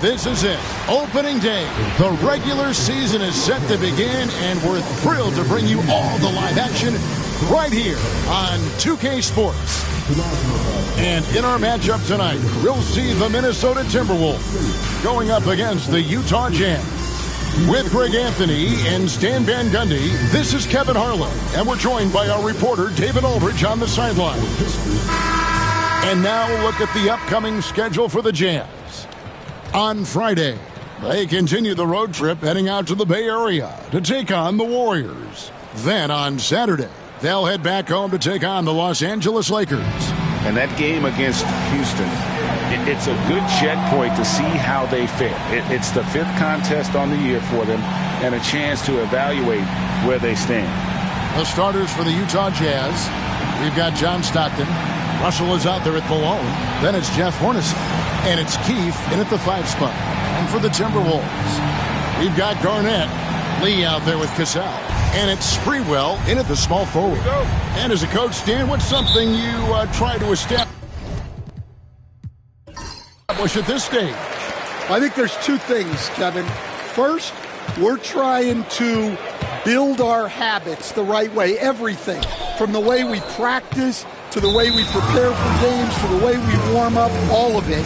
This is it. Opening day. The regular season is set to begin, and we're thrilled to bring you all the live action right here on 2K Sports. And in our matchup tonight, we'll see the Minnesota Timberwolves going up against the Utah Jazz. With Greg Anthony and Stan Van Gundy, this is Kevin Harlan, and we're joined by our reporter David Aldridge on the sidelines. And now look at the upcoming schedule for the Jazz. On Friday, they continue the road trip heading out to the Bay Area to take on the Warriors. Then on Saturday, they'll head back home to take on the Los Angeles Lakers. And that game against Houston, it's a good checkpoint to see how they fare. It's the fifth contest on the year for them and a chance to evaluate where they stand. The starters for the Utah Jazz, we've got John Stockton. Russell is out there at Malone. Then it's Jeff Hornacek. And it's Keefe in at the 5 spot. And for the Timberwolves, we've got Garnett. Lee out there with Cassell. And it's Sprewell in at the small forward. And as a coach, Stan, what's something you try to establish at this stage? I think there's two things, Kevin. First, we're trying to build our habits the right way. Everything from the way we practice to the way we prepare for games to the way we warm up, all of it.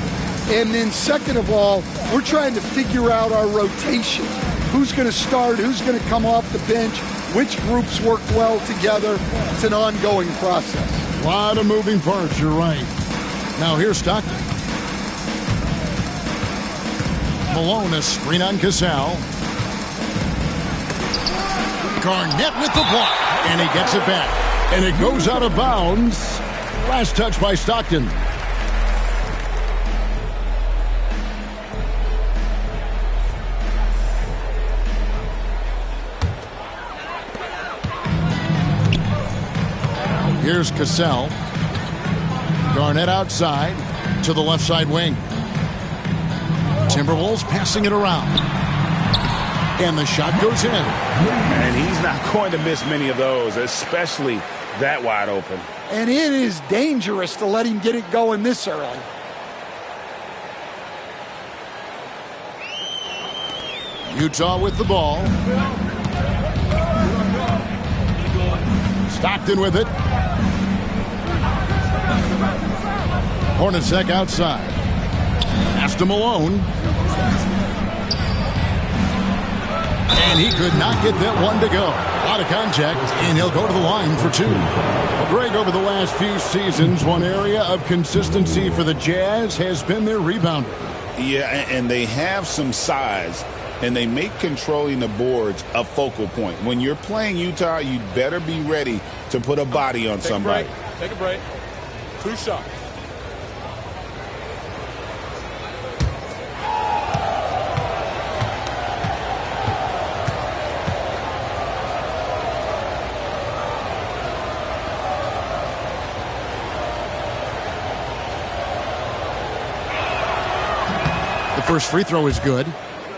And then second of all, we're trying to figure out our rotation. Who's going to start? Who's going to come off the bench? Which groups work well together? It's an ongoing process. A lot of moving parts, you're right. Now here's Stockton. Malone, a screen on Cassell. Garnett with the block, and he gets it back. And it goes out of bounds. Last touch by Stockton. Here's Cassell. Garnett outside to the left side wing. Timberwolves passing it around. And the shot goes in. And he's not going to miss many of those, especially that wide open. And it is dangerous to let him get it going this early. Utah with the ball. Stockton with it. Hornacek outside. Pass to Malone. And he could not get that one to go. Out of contact, and he'll go to the line for 2. Well, Greg, over the last few seasons, one area of consistency for the Jazz has been their rebounding. Yeah, and they have some size, and they make controlling the boards a focal point. When you're playing Utah, you better be ready to put a body on somebody. Take a break. 2 shots. First free throw is good.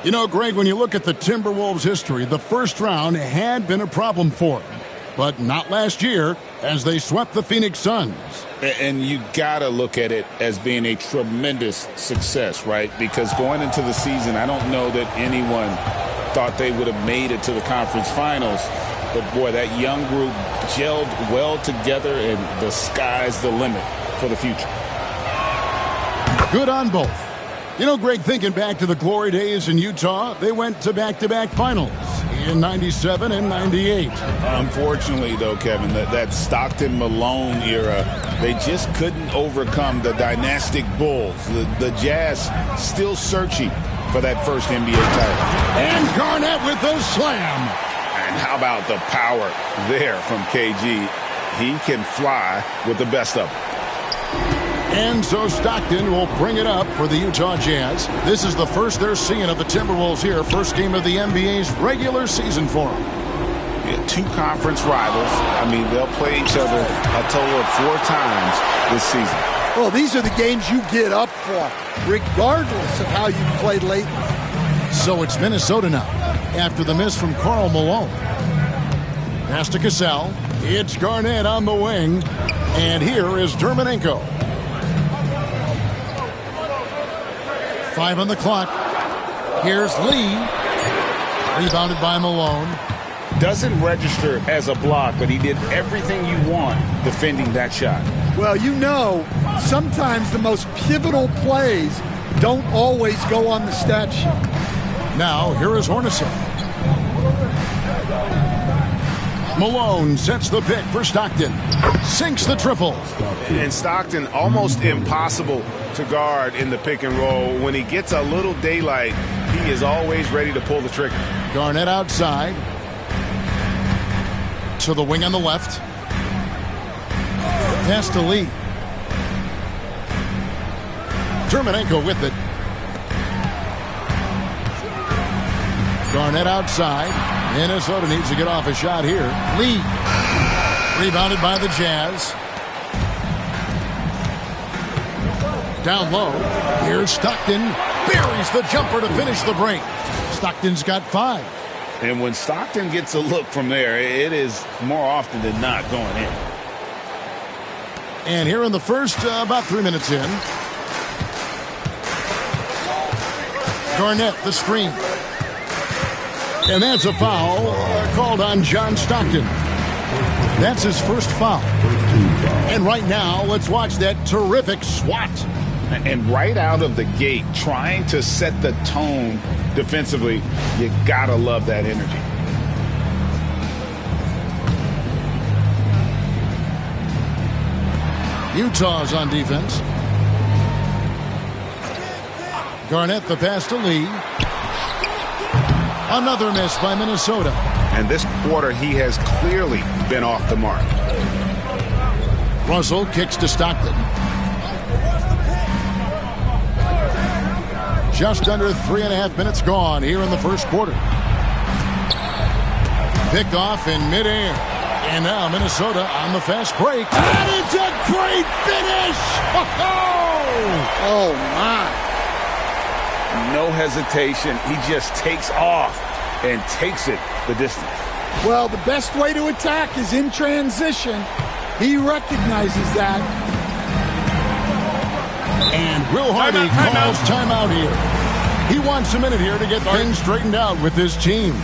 You know, Greg, when you look at the Timberwolves' history, the first round had been a problem for them. But not last year, as they swept the Phoenix Suns. And you got to look at it as being a tremendous success, right? Because going into the season, I don't know that anyone thought they would have made it to the conference finals. But, boy, that young group gelled well together, and the sky's the limit for the future. Good on both. You know, Greg, thinking back to the glory days in Utah, they went to back-to-back finals in 97 and 98. Unfortunately, though, Kevin, that Stockton-Malone era, they just couldn't overcome the dynastic Bulls. The Jazz still searching for that first NBA title. And Garnett with the slam. And how about the power there from KG? He can fly with the best of them. And so Stockton will bring it up for the Utah Jazz. This is the first they're seeing of the Timberwolves here. First game of the NBA's regular season for them. Yeah, 2 conference rivals. I mean, they'll play each other a total of 4 times this season. Well, these are the games you get up for, regardless of how you played late. So it's Minnesota now, after the miss from Karl Malone. Pass to Cassell. It's Garnett on the wing. And here is Dermanenko. 5 on the clock. Here's Lee. Rebounded by Malone. Doesn't register as a block, but he did everything you want defending that shot. Well, you know, sometimes the most pivotal plays don't always go on the stat sheet. Now, here is Hornacek. Malone sets the pick for Stockton. Sinks the triple. And Stockton almost impossible to guard in the pick and roll. When he gets a little daylight, he is always ready to pull the trigger. Garnett outside. To the wing on the left. Pass to Lee. Terminenko with it. Garnett outside. Minnesota needs to get off a shot here. Lee. Rebounded by the Jazz. Down low. Here's Stockton. Buries the jumper to finish the break. Stockton's got 5. And when Stockton gets a look from there, it is more often than not going in. And here in the first, about 3 minutes in. Garnett, the screen. And that's a foul called on John Stockton. That's his first foul. And right now, let's watch that terrific swat. And right out of the gate, trying to set the tone defensively, you gotta love that energy. Utah's on defense. Garnett the pass to Lee. Another miss by Minnesota. And this quarter, he has clearly been off the mark. Russell kicks to Stockton. Just under 3.5 minutes gone here in the first quarter. Picked off in midair. And now Minnesota on the fast break. And it's a great finish! Oh, my. No hesitation. He just takes off and takes it the distance. Well, the best way to attack is in transition. He recognizes that. And Will Hardy calls timeout here. He wants a minute here to get things straightened out with his team.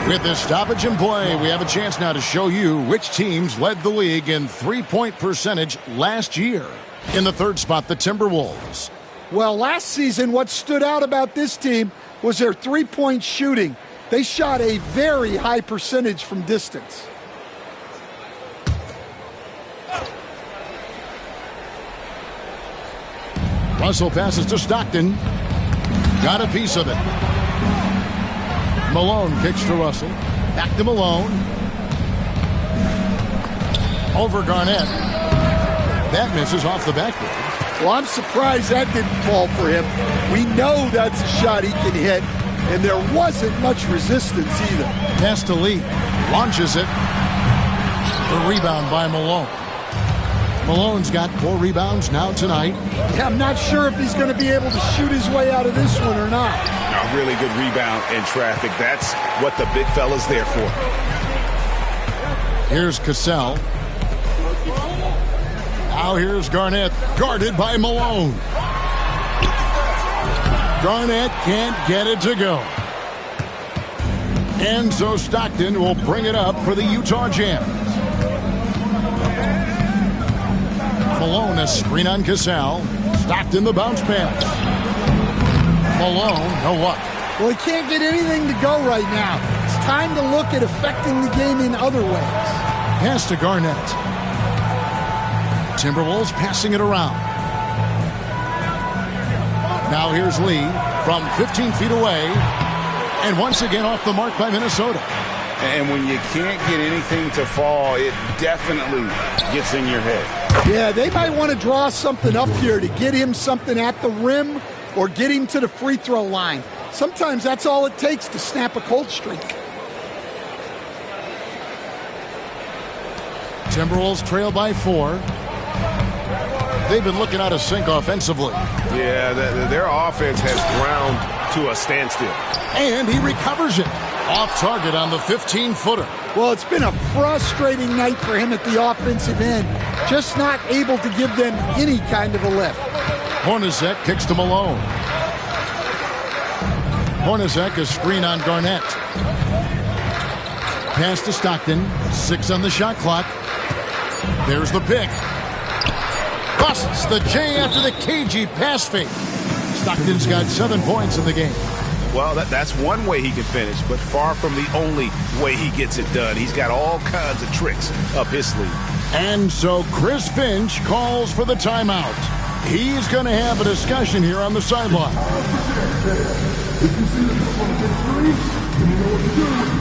With this stoppage in play, we have a chance now to show you which teams led the league in three-point percentage last year. In the third spot, the Timberwolves. Well, last season, what stood out about this team was their three-point shooting. They shot a very high percentage from distance. Russell passes to Stockton. Got a piece of it. Malone kicks to Russell. Back to Malone. Over Garnett. That misses off the backboard. Well, I'm surprised that didn't fall for him. We know that's a shot he can hit, and there wasn't much resistance either. Pass to Lee. Launches it. The rebound by Malone. Malone's got 4 rebounds now tonight. Yeah, I'm not sure if he's going to be able to shoot his way out of this one or not. A really good rebound in traffic. That's what the big fella's there for. Here's Cassell. Now here's Garnett, guarded by Malone. Garnett can't get it to go. And so Stockton will bring it up for the Utah Jazz. Malone, a screen on Cassell. Stockton the bounce pass. Malone, no luck. Well, he can't get anything to go right now. It's time to look at affecting the game in other ways. Pass to Garnett. Timberwolves passing it around. Now here's Lee from 15 feet away. And once again off the mark by Minnesota. And when you can't get anything to fall, it definitely gets in your head. Yeah, they might want to draw something up here to get him something at the rim or get him to the free throw line. Sometimes that's all it takes to snap a cold streak. Timberwolves trail by 4. They've been looking out of sync offensively. Yeah, their offense has ground to a standstill. And he recovers it. Off target on the 15-footer. Well, it's been a frustrating night for him at the offensive end. Just not able to give them any kind of a lift. Hornacek kicks to Malone. Hornacek, a screen on Garnett. Pass to Stockton. 6 on the shot clock. There's the pick. Busts the J after the cagey pass fake. Stockton's got 7 points in the game. Well, that's one way he can finish, but far from the only way he gets it done. He's got all kinds of tricks up his sleeve. And so Chris Finch calls for the timeout. He's going to have a discussion here on the sideline. If you see the football get free, then you know what to do.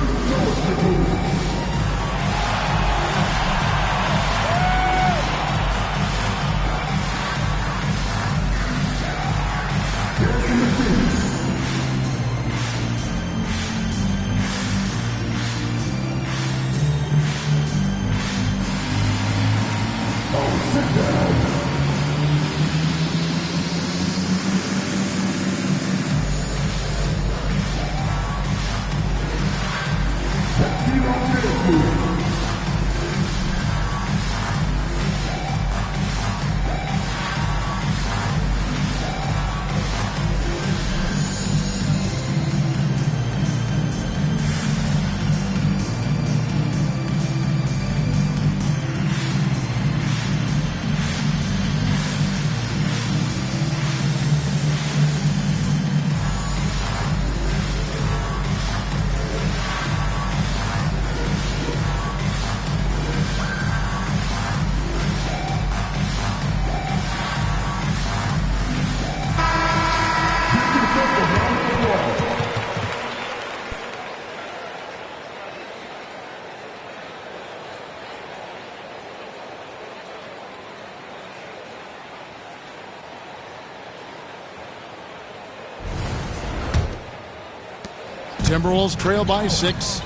Timberwolves trail by 6.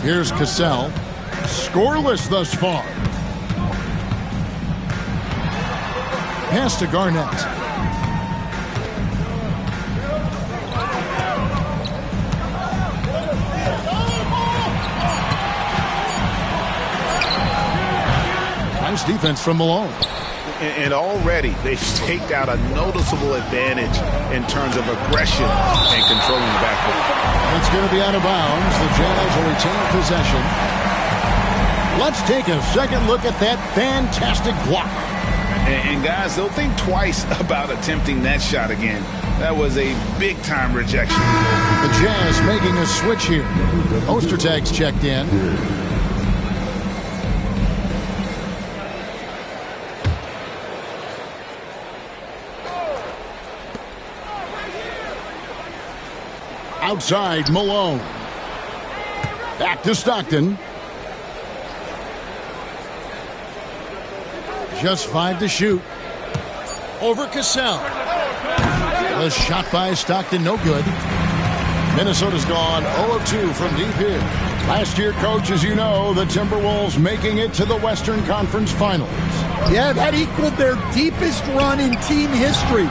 Here's Cassell. Scoreless thus far. Pass to Garnett. Nice defense from Malone. And already they've staked out a noticeable advantage in terms of aggression and controlling the backcourt. It's going to be out of bounds. The Jazz will retain possession. Let's take a second look at that fantastic block. And guys, they'll think twice about attempting that shot again. That was a big-time rejection. The Jazz making a switch here. Ostertag's checked in. Outside, Malone. Back to Stockton. Just 5 to shoot. Over Cassell. The shot by Stockton, no good. Minnesota's gone 0 of 2 from deep here. Last year, Coach, as you know, the Timberwolves making it to the Western Conference Finals. Yeah, that equaled their deepest run in team history,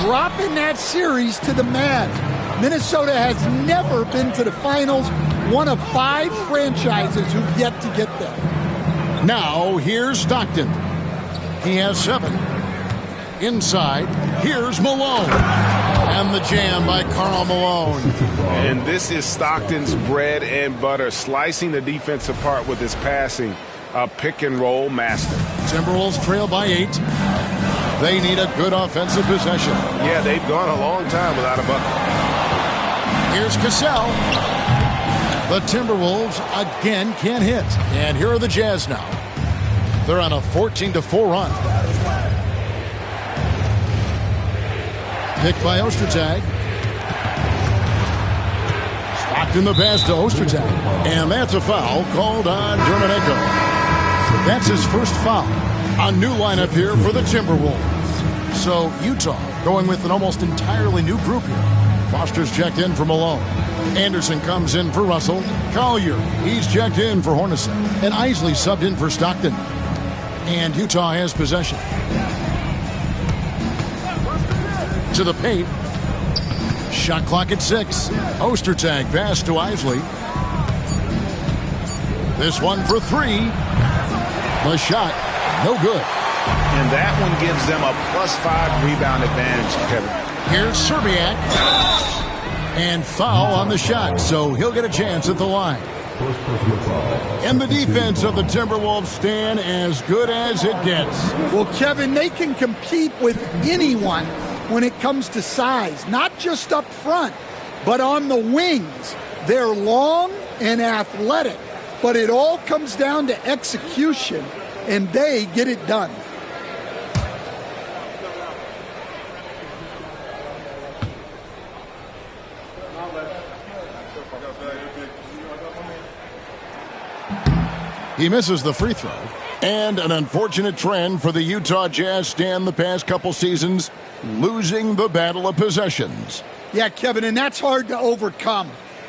dropping that series to the Mavs. Minnesota has never been to the finals, one of 5 franchises who've yet to get there. Now, here's Stockton. He has 7. Inside, here's Malone. And the jam by Karl Malone. And this is Stockton's bread and butter, slicing the defense apart with his passing. A pick-and-roll master. Timberwolves trail by 8. They need a good offensive possession. Yeah, they've gone a long time without a bucket. Here's Cassell. The Timberwolves again can't hit. And here are the Jazz now. They're on a 14-4 run. Picked by Ostertag. Stockton the pass to Ostertag. And that's a foul called on Dermanenko. That's his first foul. A new lineup here for the Timberwolves. So Utah going with an almost entirely new group here. Foster's checked in for Malone. Anderson comes in for Russell. Collier, he's checked in for Hornacek. And Isley subbed in for Stockton. And Utah has possession. To the paint. Shot clock at 6. Ostertag pass to Isley. This one for 3. The shot, no good. And that one gives them a +5 rebound advantage, Kevin. Here's Serbiak. And foul on the shot, so he'll get a chance at the line. And the defense of the Timberwolves stand as good as it gets. Well, Kevin, they can compete with anyone when it comes to size, not just up front, but on the wings. They're long and athletic, but it all comes down to execution, and they get it done. He misses the free throw. And an unfortunate trend for the Utah Jazz stand the past couple seasons, losing the battle of possessions. Yeah, Kevin, and that's hard to overcome.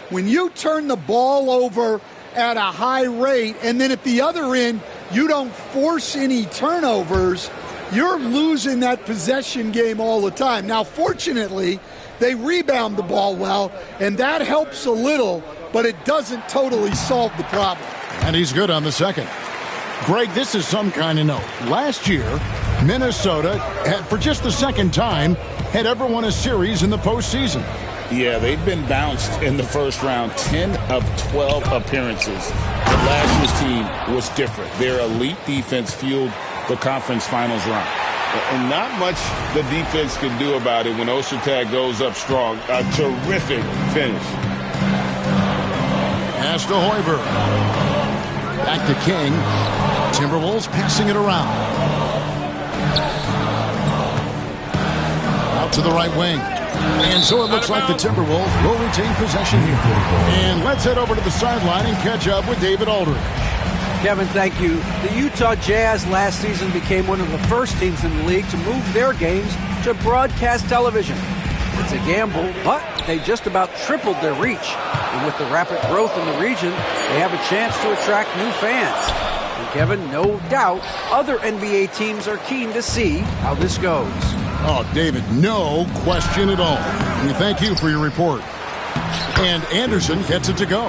When you turn the ball over at a high rate, and then at the other end, you don't force any turnovers, you're losing that possession game all the time. Now, fortunately, they rebound the ball well, and that helps a little, but it doesn't totally solve the problem. And he's good on the second. Greg, this is some kind of note. Last year, Minnesota had, for just the second time, had ever won a series in the postseason. Yeah, they've been bounced in the first round, 10 of 12 appearances. But last year's team was different. Their elite defense fueled the conference finals run. And not much the defense can do about it when Ostertag goes up strong. A terrific finish. Pass to Hoiberg. Back to King. Timberwolves passing it around. Out to the right wing. And so it looks like the Timberwolves will retain possession here. And let's head over to the sideline and catch up with David Aldridge. Kevin, thank you. The Utah Jazz last season became one of the first teams in the league to move their games to broadcast television. It's a gamble, but they just about tripled their reach. And with the rapid growth in the region, they have a chance to attract new fans. And Kevin, no doubt, other NBA teams are keen to see how this goes. Oh, David, no question at all. And thank you for your report. And Anderson gets it to go.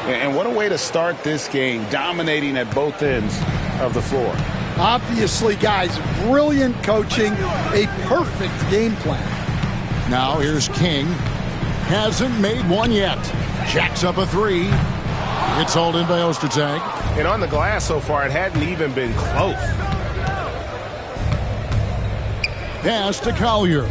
And what a way to start this game, dominating at both ends of the floor. Obviously, guys, brilliant coaching, a perfect game plan. Now here's King. Hasn't made one yet. Jacks up a 3. It's hauled in by Ostertag. And on the glass so far, it hadn't even been close. Pass to Collier.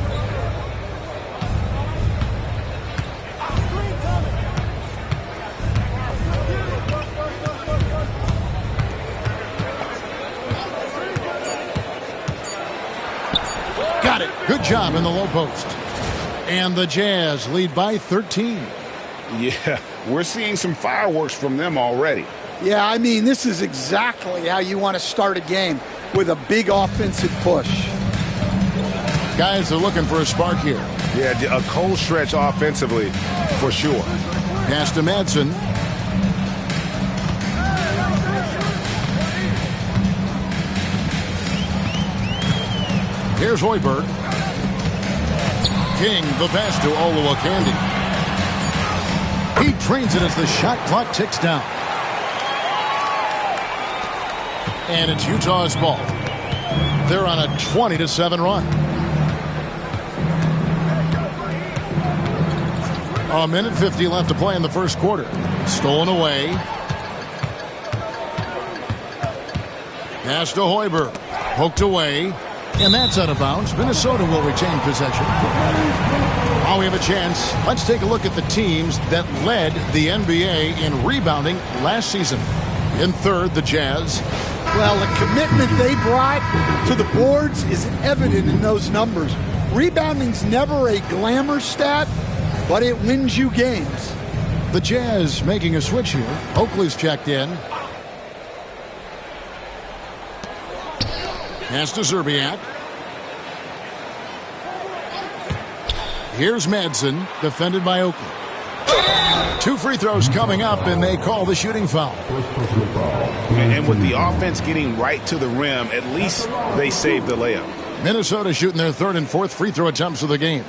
Got it. Good job in the low post. And the Jazz lead by 13. Yeah, we're seeing some fireworks from them already. Yeah, I mean, this is exactly how you want to start a game, with a big offensive push. Guys are looking for a spark here. Yeah, a cold stretch offensively, for sure. Pass to Madsen. Here's Hoiberg. King, the pass to Oluwakandi. He trains it as the shot clock ticks down. And it's Utah's ball. They're on a 20-7 run. A minute 50 left to play in the first quarter. Stolen away. Pass to Hoiberg. Poked away. And that's out of bounds. Minnesota will retain possession. Now we have a chance. Let's take a look at the teams that led the NBA in rebounding last season. In third, the Jazz. Well, the commitment they brought to the boards is evident in those numbers. Rebounding's never a glamour stat, but it wins you games. The Jazz making a switch here. Oakley's checked in. Pass to Zerbiak. Here's Madsen, defended by Oakley. 2 free throws coming up, and they call the shooting foul. And with the offense getting right to the rim, at least they saved the layup. Minnesota shooting their third and fourth free throw attempts of the game.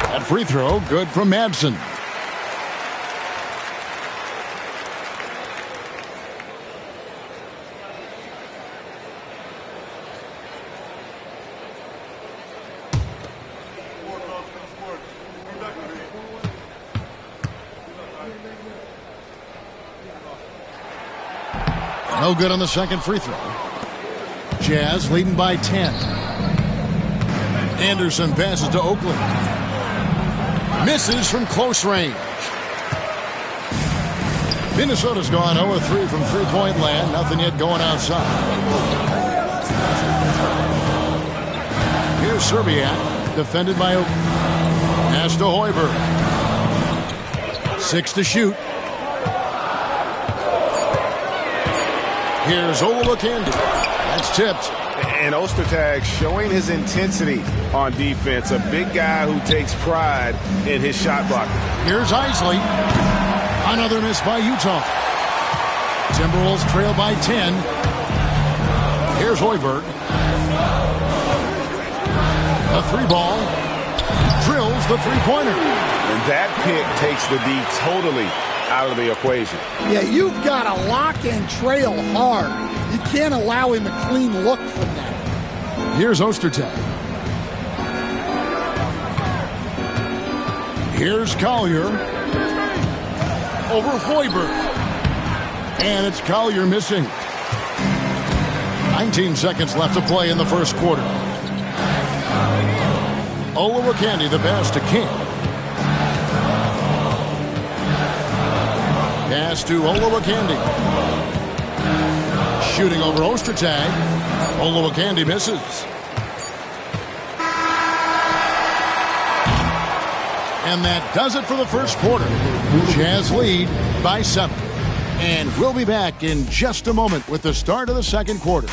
That free throw, good from Madsen. No good on the second free throw. Jazz leading by 10. Anderson passes to Oakley. Misses from close range. Minnesota's gone 0-3 from three-point land. Nothing yet going outside. Here's Zerbiak, defended by Oakley. Pass to Hoiberg. 6 to shoot. Here's Oluwakandi. That's tipped. And Ostertag showing his intensity on defense. A big guy who takes pride in his shot blocking. Here's Isley. Another miss by Utah. Timberwolves trail by 10. Here's Hoiberg. A 3-ball. Drills the three-pointer. And that pick takes the D totally out of the equation. Yeah, you've got to lock and trail hard. You can't allow him a clean look from that. Here's Ostertag. Here's Collier. Over Hoiberg. And it's Collier missing. 19 seconds left to play in the first quarter. Oluwakandi, the pass to King. Pass to Oluwakandi. Shooting over Ostertag. Oluwakandi misses. And that does it for the first quarter. Jazz lead by 7. And we'll be back in just a moment with the start of the second quarter.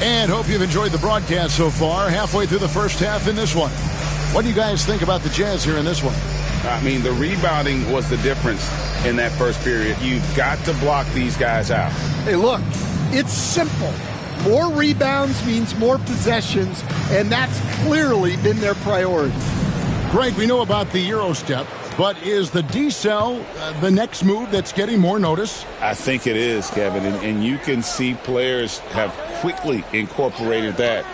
And hope you've enjoyed the broadcast so far. Halfway through the first half in this one. What do you guys think about the Jazz here in this one? I mean, the rebounding was the difference in that first period. You've got to block these guys out. Hey, look, it's simple. More rebounds means more possessions, and that's clearly been their priority. Greg, we know about the Euro step, but is the decel the next move that's getting more notice? I think it is, Kevin, and you can see players have quickly incorporated that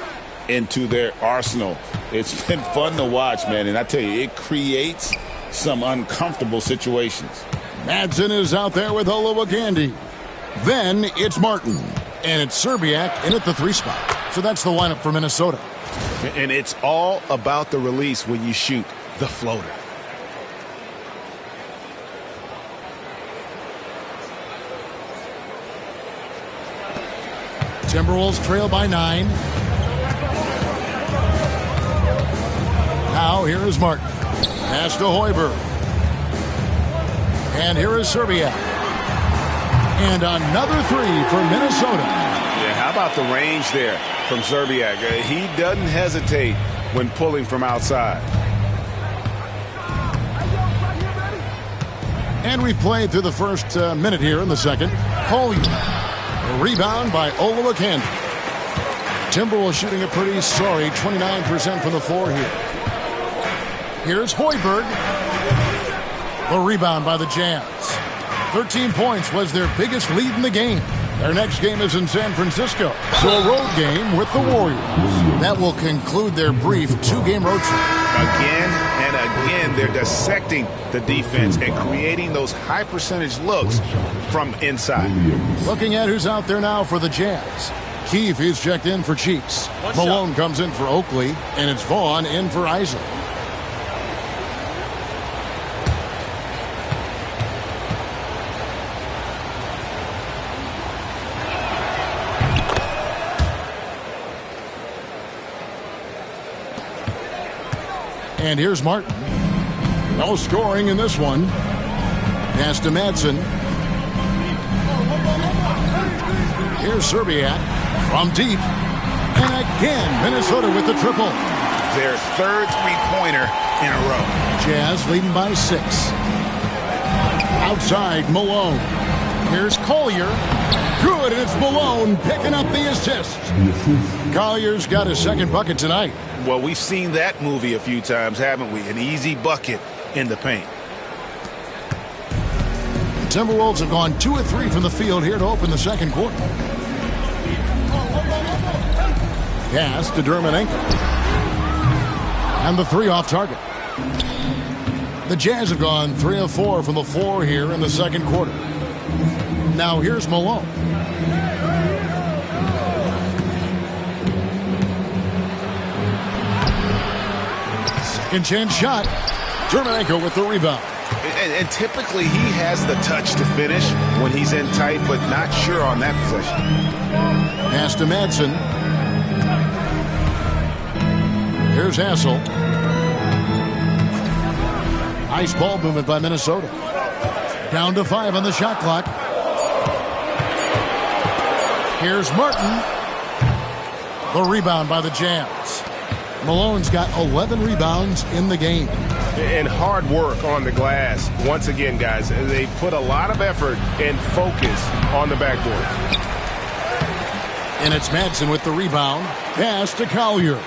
into their arsenal. It's been fun to watch, man, and I tell you, it creates some uncomfortable situations. Madsen is out there with Oluwakandi. Then it's Martin, and it's Zerbiak in at the 3 spot. So that's the lineup for Minnesota. And it's all about the release when you shoot the floater. Timberwolves trail by 9. Now here is Martin. Pass to Hoiberg. And here is Serbia. And another three for Minnesota. Yeah, how about the range there from Zerbiak? He doesn't hesitate when pulling from outside. And we've played through the first minute here in the second. Collier. A rebound by Olowokandi. Timberwolves shooting a pretty sorry 29% from the floor here. Here's Hoiberg. The rebound by the Jazz. 13 points was their biggest lead in the game. Their next game is in San Francisco. So a road game with the Warriors. That will conclude their brief 2-game road trip. Again and again, they're dissecting the defense and creating those high percentage looks from inside. Looking at who's out there now for the Jazz. Keefe is checked in for Cheeks. Malone comes in for Oakley, and it's Vaughn in for Isaac. And here's Martin. No scoring in this one. Pass to Madsen. Here's Serbiak from deep. And again, Minnesota with the triple. Their third three-pointer in a row. Jazz leading by 6. Outside, Malone. Here's Collier. Good, and it's Malone picking up the assist. Collier's got his second bucket tonight. Well, we've seen that movie a few times, haven't we? An easy bucket in the paint. The Timberwolves have gone 2 of 3 from the field here to open the second quarter. Pass to Dermanenko. And the 3 off target. The Jazz have gone 3 of 4 from the floor here in the second quarter. Now here's Malone. Second chance shot. Dermanenko with the rebound. And typically he has the touch to finish when he's in tight, but not sure on that possession. Pass to Madsen. Here's Hassel. Nice ball movement by Minnesota. Down to 5 on the shot clock. Here's Martin. The rebound by the Jazz. Malone's got 11 rebounds in the game. And hard work on the glass. Once again, guys, they put a lot of effort and focus on the backboard. And it's Madsen with the rebound. Pass to Collier.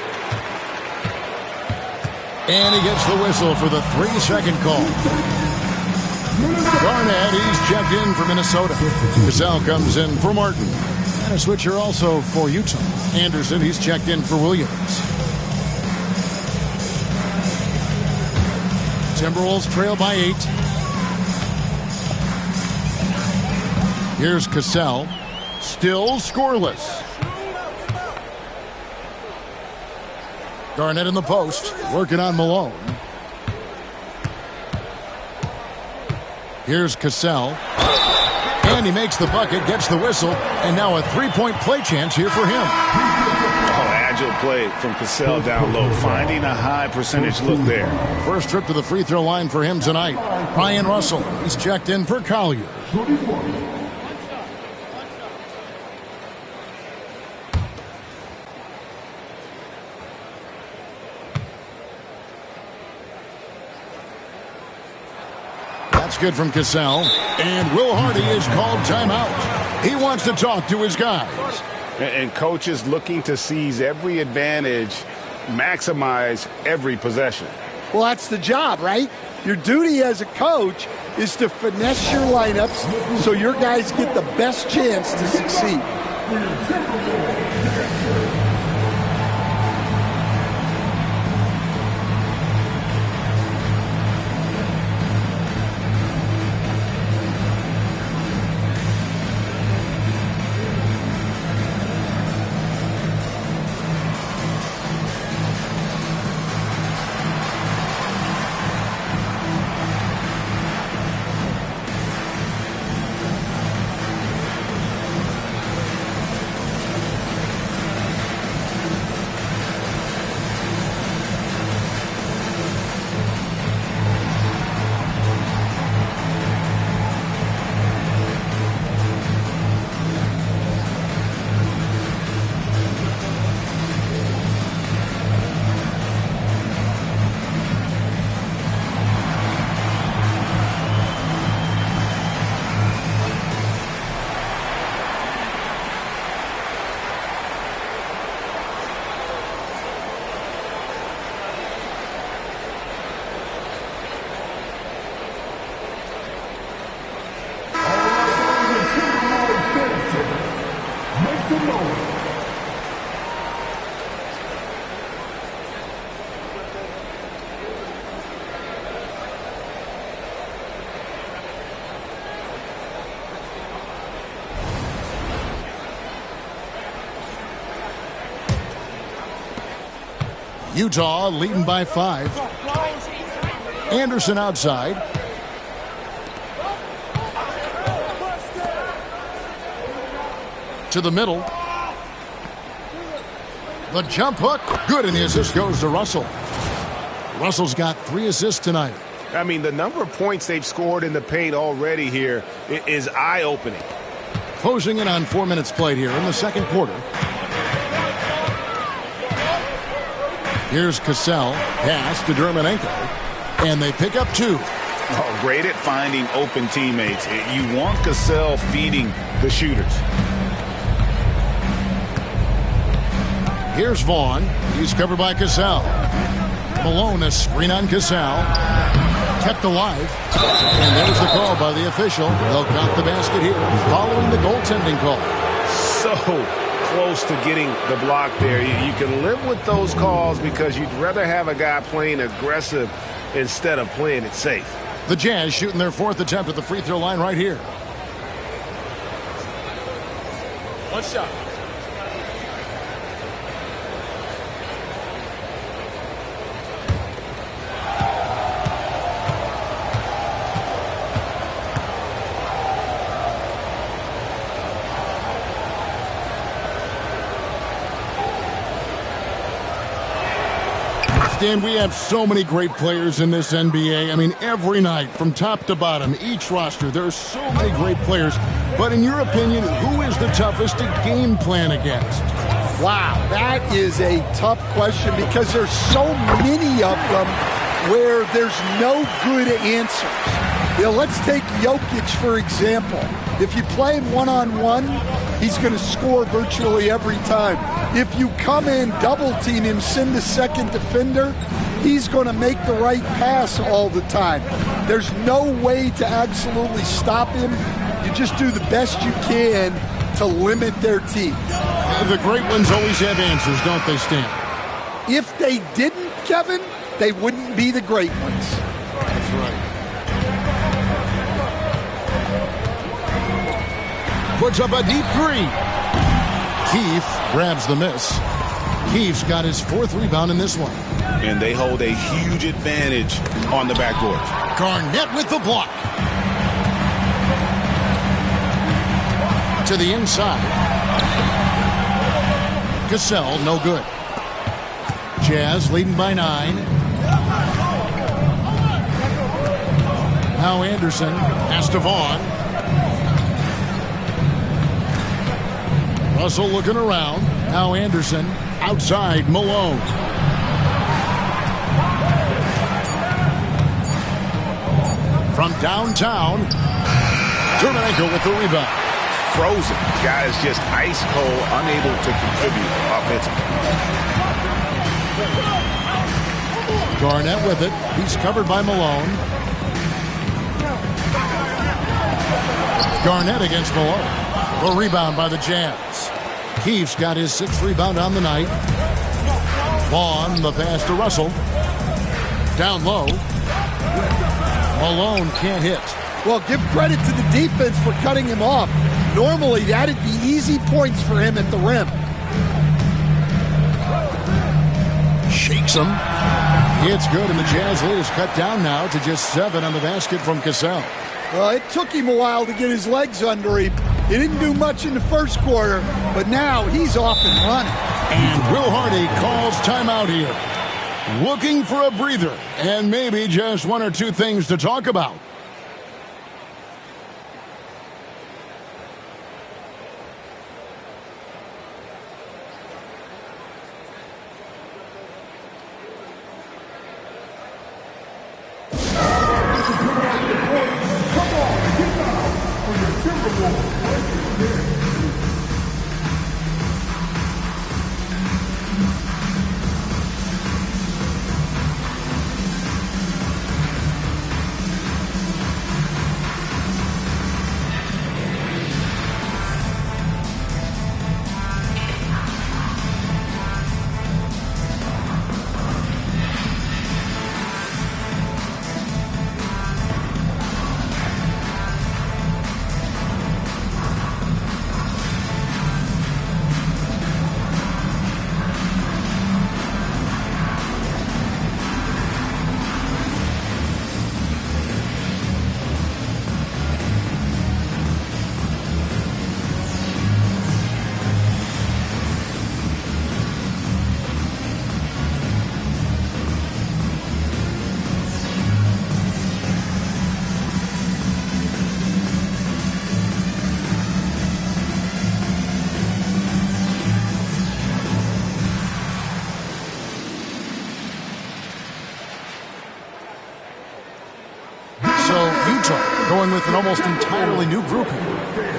And he gets the whistle for the 3-second call. Garnett, he's checked in for Minnesota. Cassell comes in for Martin. And a switcher also for Utah. Anderson, he's checked in for Williams. Timberwolves trail by 8. Here's Cassell. Still scoreless. Garnett in the post, working on Malone. Here's Cassell. And he makes the bucket, gets the whistle, and now a 3-point play chance here for him. Agile play from Cassell down low, finding a high percentage look there. First trip to the free throw line for him tonight. Ryan Russell, he's checked in for Collier. That's good from Cassell. And Will Hardy is called timeout. He wants to talk to his guys. And coaches looking to seize every advantage, maximize every possession. Well, that's the job, right? Your duty as a coach is to finesse your lineups so your guys get the best chance to succeed. Utah leading by 5. Anderson outside. To the middle. The jump hook. Good, and the assist goes to Russell. Russell's got 3 assists tonight. I mean, the number of points they've scored in the paint already here is eye-opening. Closing in on 4 minutes played here in the second quarter. Here's Cassell. Pass to Dermonenko. And they pick up 2. Oh, great at finding open teammates. You want Cassell feeding the shooters. Here's Vaughn. He's covered by Cassell. Malone, a screen on Cassell. Kept alive. And there's the call by the official. They'll count the basket here following the goaltending call. So close to getting the block there. You can live with those calls because you'd rather have a guy playing aggressive instead of playing it safe. The Jazz shooting their 4th attempt at the free throw line right here. 1 shot. Dan, we have so many great players in this NBA. I mean, every night, from top to bottom, each roster, there are so many great players. But in your opinion, who is the toughest to game plan against? Wow, that is a tough question because there's so many of them where there's no good answers. You know, let's take Jokic, for example. If you play him one-on-one, he's going to score virtually every time. If you come in, double-team him, send the second defender, he's going to make the right pass all the time. There's no way to absolutely stop him. You just do the best you can to limit their team. The great ones always have answers, don't they, Stan? If they didn't, Kevin, they wouldn't be the great ones. That's right. Puts up a deep 3. Keefe grabs the miss. Keefe's got his 4th rebound in this one. And they hold a huge advantage on the backboard. Garnett with the block. To the inside. Cassell, no good. Jazz leading by 9. Now Anderson has to Vaughn. Russell looking around. Now Anderson outside Malone. From downtown, Dermonenko with the rebound. Frozen. Guy is just ice cold, unable to contribute offensively. Garnett with it. He's covered by Malone. Garnett against Malone. The rebound by the Jazz. Keefe's got his 6th rebound on the night. Vaughn, the pass to Russell. Down low. Malone can't hit. Well, give credit to the defense for cutting him off. Normally, that'd be easy points for him at the rim. Shakes him. It's good, and the Jazz lead is cut down now to just 7 on the basket from Cassell. Well, it took him a while to get his legs under him. He didn't do much in the first quarter, but now he's off and running. And Will Hardy calls timeout here. Looking for a breather and maybe just 1 or 2 things to talk about. going with an almost entirely new grouping.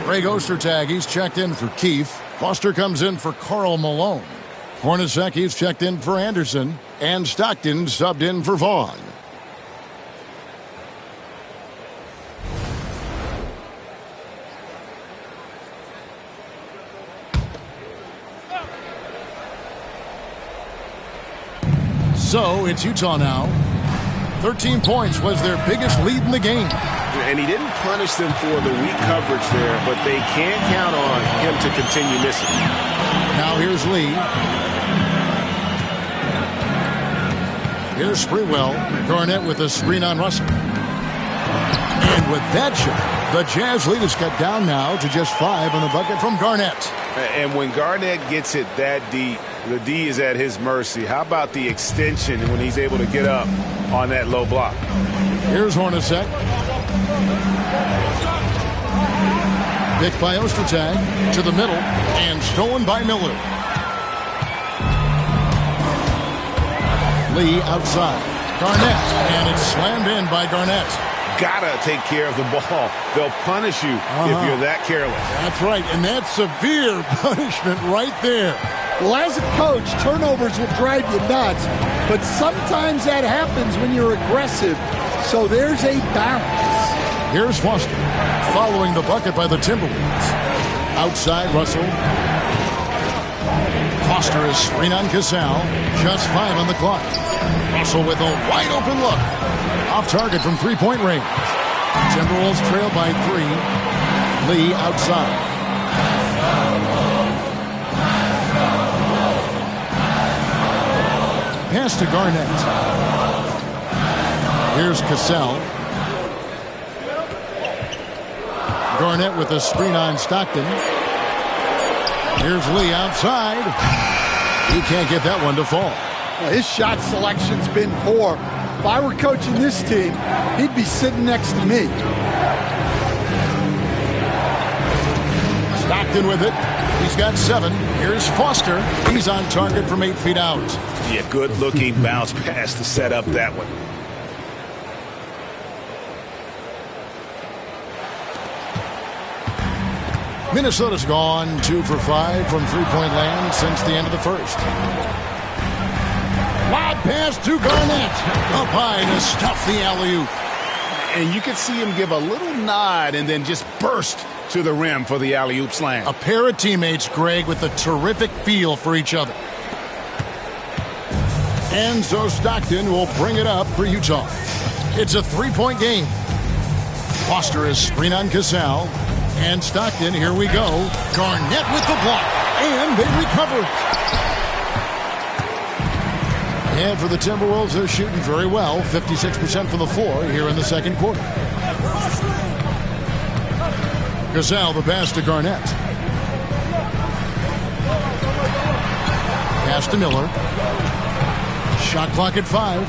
Greg Ostertag, he's checked in for Keefe. Foster comes in for Karl Malone. Hornacek, he's checked in for Anderson. And Stockton subbed in for Vaughn. So it's Utah now. 13 points was their biggest lead in the game. And he didn't punish them for the weak coverage there, but they can't count on him to continue missing. Now here's Lee. Here's Sprewell. Garnett with a screen on Russell. And with that shot, the Jazz lead is cut down now to just 5 on the bucket from Garnett. And when Garnett gets it that deep, the D is at his mercy. How about the extension when he's able to get up on that low block? Here's Hornacek. Picked by Ostertag to the middle and stolen by Miller. Lee outside. Garnett, and it's slammed in by Garnett. Gotta take care of the ball. They'll punish you if you're that careless. That's right, and that's severe punishment right there. Well, as a coach, turnovers will drive you nuts, but sometimes that happens when you're aggressive. So there's a balance. Here's Foster, following the bucket by the Timberwolves. Outside Russell. Foster is screen on Cassell. Just 5 on the clock. Russell with a wide open look. Off target from three-point range. Timberwolves trail by 3. Lee outside. Pass to Garnett. Here's Cassell. Garnett with a screen on Stockton. Here's Lee outside. He can't get that one to fall. Well, his shot selection's been poor. If I were coaching this team, he'd be sitting next to me. Stockton with it. He's got 7. Here's Foster. He's on target from 8 feet out. Yeah, good-looking bounce pass to set up that one. Minnesota's gone 2 for 5 from three-point land since the end of the first. Lob pass to Garnett. Up high to stuff the alley-oop. And you could see him give a little nod and then just burst to the rim for the alley-oop slam. A pair of teammates, Greg, with a terrific feel for each other. And so Stockton will bring it up for Utah. It's a 3-point game. Foster is screen on Cassell. And Stockton, here we go. Garnett with the block. And they recover. And for the Timberwolves, they're shooting very well. 56% from the floor here in the second quarter. Cassell, the pass to Garnett. Pass to Miller. Shot clock at 5.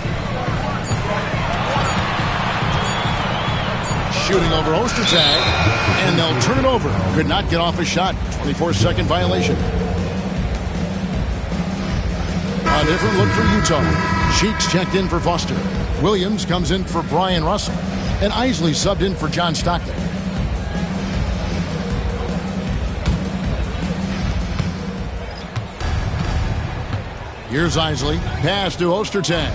Shooting over Ostertag, and they'll turn it over. Could not get off a shot. 24-second violation. A different look for Utah. Cheeks checked in for Foster. Williams comes in for Brian Russell. And Isley subbed in for John Stockton. Here's Isley. Pass to Ostertag.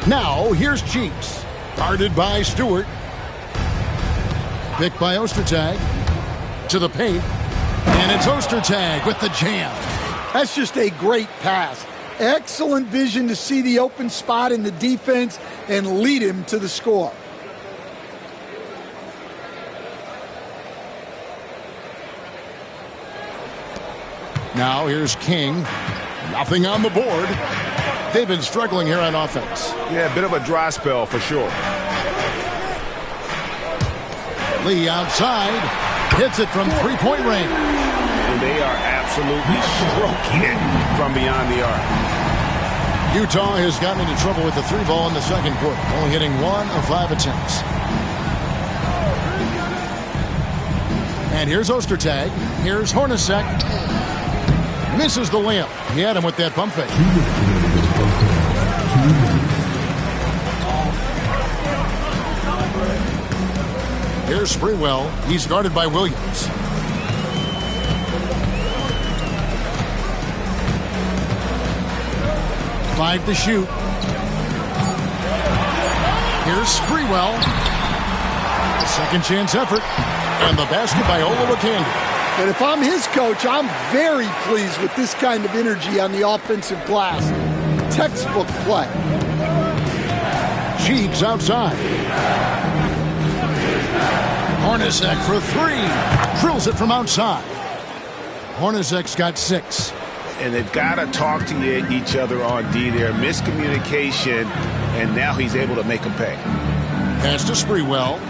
Now, here's Cheeks. Guarded by Stewart. Picked by Ostertag. To the paint. And it's Ostertag with the jam. That's just a great pass. Excellent vision to see the open spot in the defense and lead him to the score. Now here's King. Nothing on the board. They've been struggling here on offense. Yeah, a bit of a dry spell for sure. Lee outside. Hits it from three-point range. And they are absolutely stroking it from beyond the arc. Utah has gotten into trouble with the 3-ball in the second quarter, only hitting 1 of 5 attempts. And here's Ostertag. Here's Hornacek. Misses the layup. He had him with that pump fake. Here's Sprewell. He's guarded by Williams. Five to shoot. Here's Sprewell. A second chance effort. And the basket by Olowokandi. And if I'm his coach, I'm very pleased with this kind of energy on the offensive glass. Textbook play. Cheeks outside. Hornacek for three. Drills it from outside. Hornacek's got 6. And they've got to talk to each other on D there. Miscommunication, and now he's able to make them pay. Pass to Sprewell.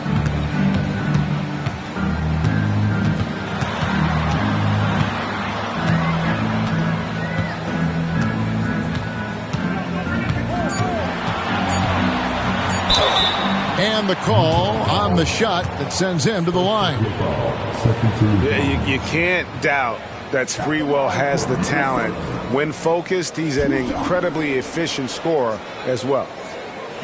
And the call on the shot that sends him to the line. Yeah, you can't doubt that Sprewell has the talent. When focused, he's an incredibly efficient scorer as well.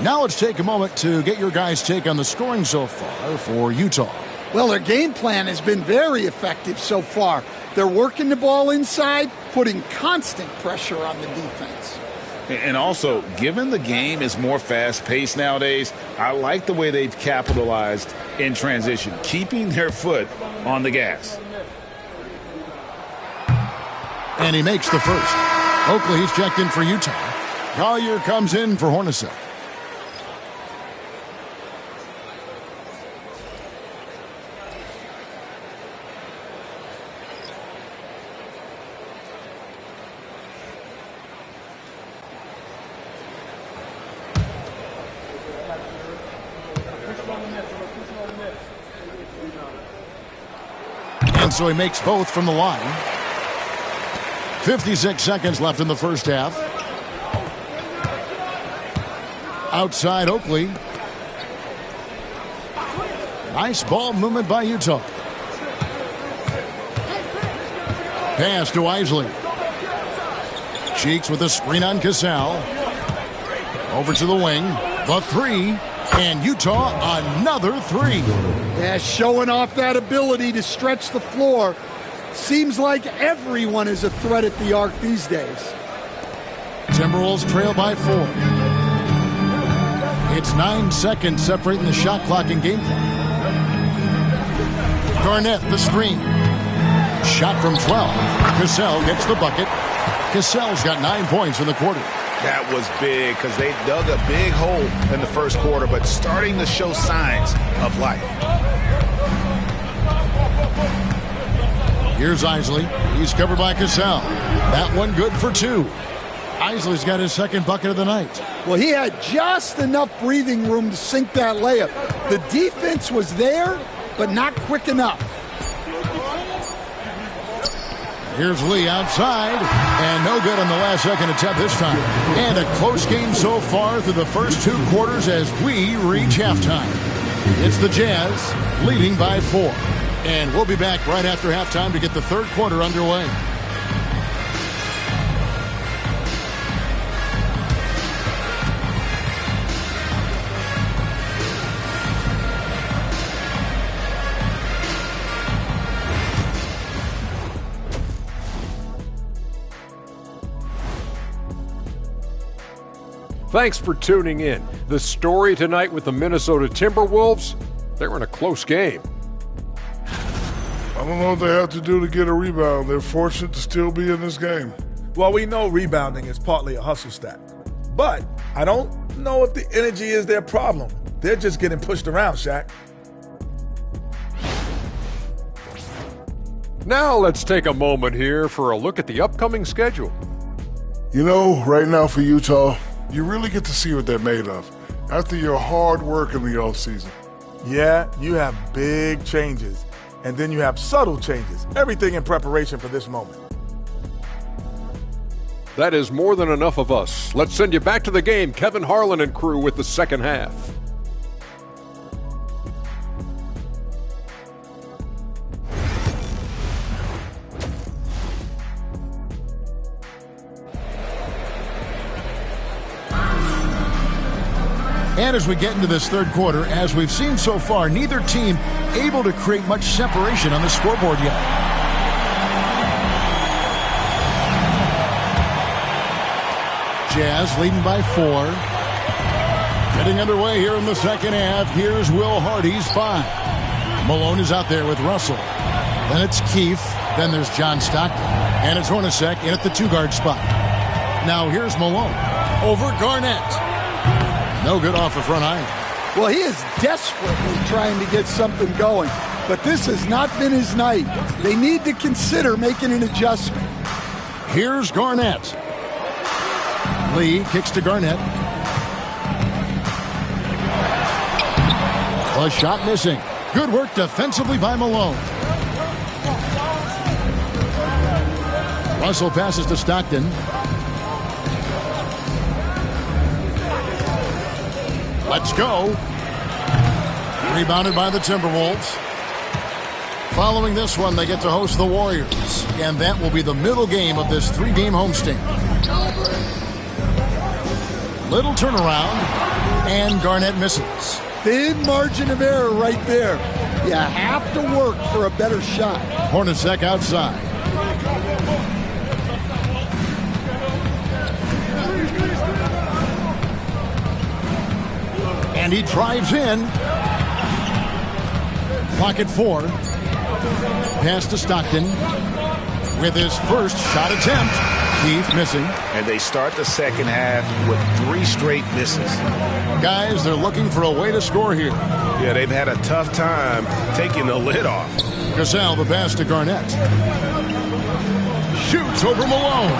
Now let's take a moment to get your guys' take on the scoring so far for Utah. Well, their game plan has been very effective so far. They're working the ball inside, putting constant pressure on the defense. And also, given the game is more fast-paced nowadays, I like the way they've capitalized in transition, keeping their foot on the gas. And he makes the first. Oakley, he's checked in for Utah. Collier comes in for Hornacek. And so he makes both from the line. 56 seconds left in the first half. Outside Oakley. Nice ball movement by Utah. Pass to Isley. Cheeks with a screen on Cassell. Over to the wing. The three. And Utah another three. Yeah, showing off that ability to stretch the floor. Seems like everyone is a threat at the arc these days. Timberwolves trail by 4. It's 9 seconds separating the shot clock and game clock. Garnett, the screen. Shot from 12. Cassell gets the bucket. Cassell's got 9 points in the quarter. That was big because they dug a big hole in the first quarter, but starting to show signs of life. Here's Isley. He's covered by Cassell. That one good for 2. Isley's got his second bucket of the night. Well, he had just enough breathing room to sink that layup. The defense was there, but not quick enough. Here's Lee outside, and no good on the last second attempt this time. And a close game so far through the first 2 quarters as we reach halftime. It's the Jazz leading by 4. And we'll be back right after halftime to get the third quarter underway. Thanks for tuning in. The story tonight with the Minnesota Timberwolves, they were in a close game. I don't know what they have to do to get a rebound. They're fortunate to still be in this game. Well, we know rebounding is partly a hustle stat. But I don't know if the energy is their problem. They're just getting pushed around, Shaq. Now let's take a moment here for a look at the upcoming schedule. You know, right now for Utah, you really get to see what they're made of after your hard work in the offseason. Yeah, you have big changes. And then you have subtle changes. Everything in preparation for this moment. That is more than enough of us. Let's send you back to the game, Kevin Harlan and crew with the second half. And as we get into this third quarter, as we've seen so far, neither team able to create much separation on the scoreboard yet. Jazz leading by 4. Getting underway here in the second half. Here's Will Hardy's 5. Malone is out there with Russell. Then it's Keefe. Then there's John Stockton. And it's Hornacek in at the 2-guard spot. Now here's Malone. Over Garnett. No good off the front iron. Well, he is desperately trying to get something going. But this has not been his night. They need to consider making an adjustment. Here's Garnett. Lee kicks to Garnett. A shot missing. Good work defensively by Malone. Russell passes to Stockton. Let's go. Rebounded by the Timberwolves. Following this one, they get to host the Warriors. And that will be the middle game of this 3-game homestand. Little turnaround. And Garnett misses. Thin margin of error right there. You have to work for a better shot. Hornacek outside. And he drives in. Clock at 4. Pass to Stockton with his first shot attempt. Keefe missing. And they start the second half with 3 straight misses. Guys, they're looking for a way to score here. Yeah, they've had a tough time taking the lid off. Gasol, the pass to Garnett. Shoots over Malone.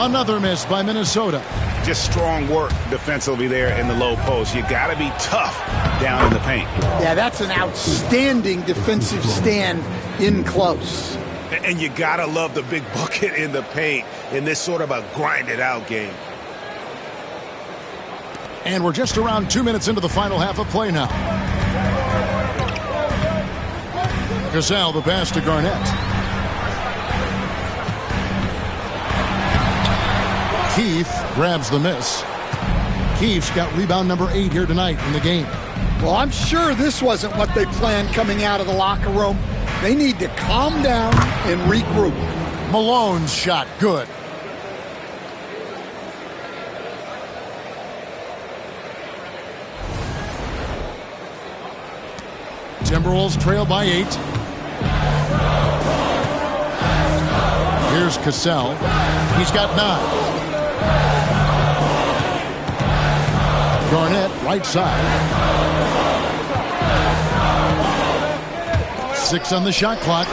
Another miss by Minnesota. Just strong work defensively there in the low post. You got to be tough down in the paint. Yeah, that's an outstanding defensive stand in close. And you got to love the big bucket in the paint in this sort of a grinded-out game. And we're just around 2 minutes into the final half of play now. Gasol, the pass to Garnett. Keefe grabs the miss. Keefe's got rebound number 8 here tonight in the game. Well, I'm sure this wasn't what they planned coming out of the locker room. They need to calm down and regroup. Malone's shot, good. Timberwolves trail by 8. Here's Cassell. He's got 9. Garnett, right side. 6 on the shot clock.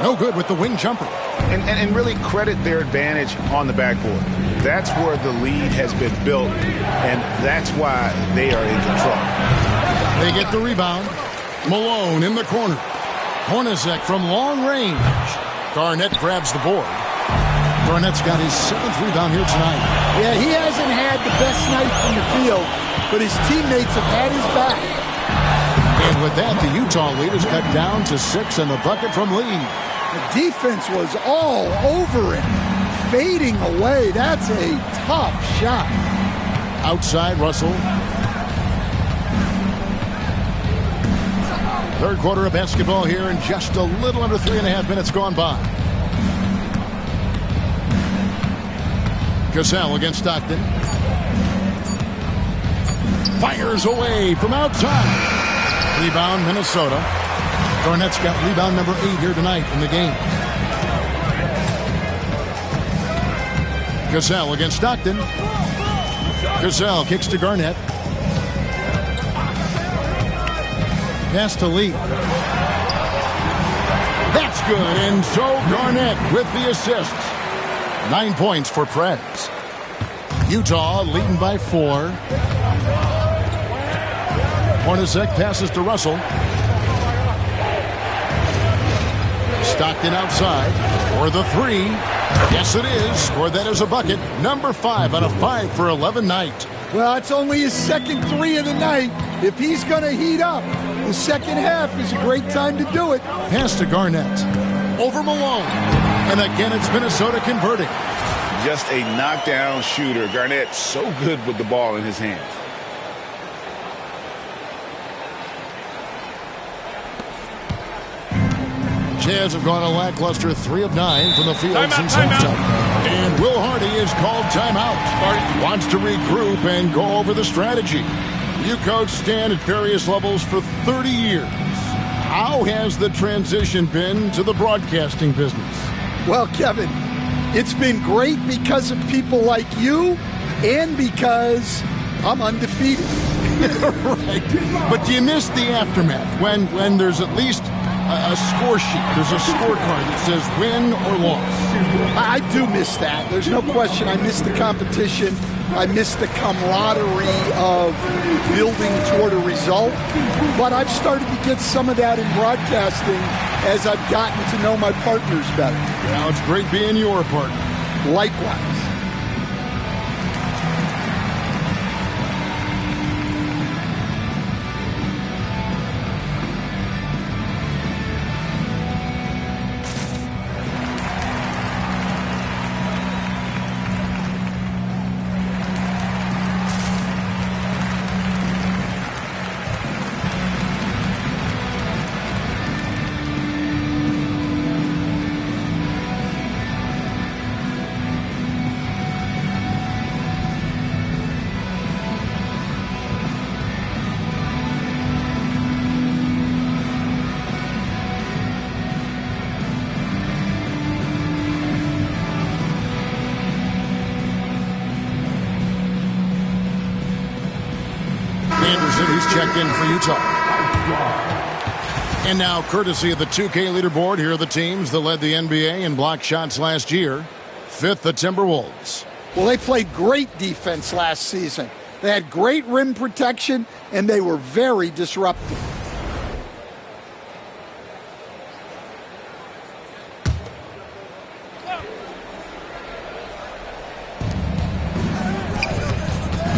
No good with the wing jumper. And really credit their advantage on the backboard. That's where the lead has been built, and that's why they are in control. They get the rebound. Malone in the corner. Hornacek from long range. Garnett grabs the board. Garnett's got his 7th rebound here tonight. Yeah, he hasn't had the best night from the field, but his teammates have had his back. And with that, the Utah lead is cut down to 6 and the bucket from Lee. The defense was all over him, fading away. That's a tough shot. Outside, Russell. Third quarter of basketball here, and just a little under 3.5 minutes gone by. Gasol against Stockton. Fires away from outside. Rebound, Minnesota. Garnett's got rebound number 8 here tonight in the game. Gasol against Stockton. Gasol kicks to Garnett. Pass to Lee. That's good, and so Garnett with the assist. 9 points for Preds. Utah leading by 4. Hornacek passes to Russell. Stockton outside for the 3. Yes, it is. Scored that as a bucket. Number 5 on a 5 for 11 night. Well, it's only his second 3 of the night. If he's going to heat up, the second half is a great time to do it. Pass to Garnett. Over Malone. And again, it's Minnesota converting. Just a knockdown shooter. Garnett so good with the ball in his hands. Jazz have gone a lackluster 3 of 9 from the field since halftime. And Will Hardy is called timeout. He wants to regroup and go over the strategy. You coached Stan at various levels for 30 years. How has the transition been to the broadcasting business? Well, Kevin, it's been great because of people like you and because I'm undefeated. Right. But do you miss the aftermath when there's at least a score sheet? There's a scorecard that says win or loss. I do miss that. There's no question. I miss the competition. I miss the camaraderie of building toward a result. But I've started to get some of that in broadcasting as I've gotten to know my partners better. Now it's great being your partner. Likewise. He's checked in for Utah. And now, courtesy of the 2K leaderboard, here are the teams that led the NBA in block shots last year. 5th, the Timberwolves. Well, they played great defense last season. They had great rim protection, and they were very disruptive.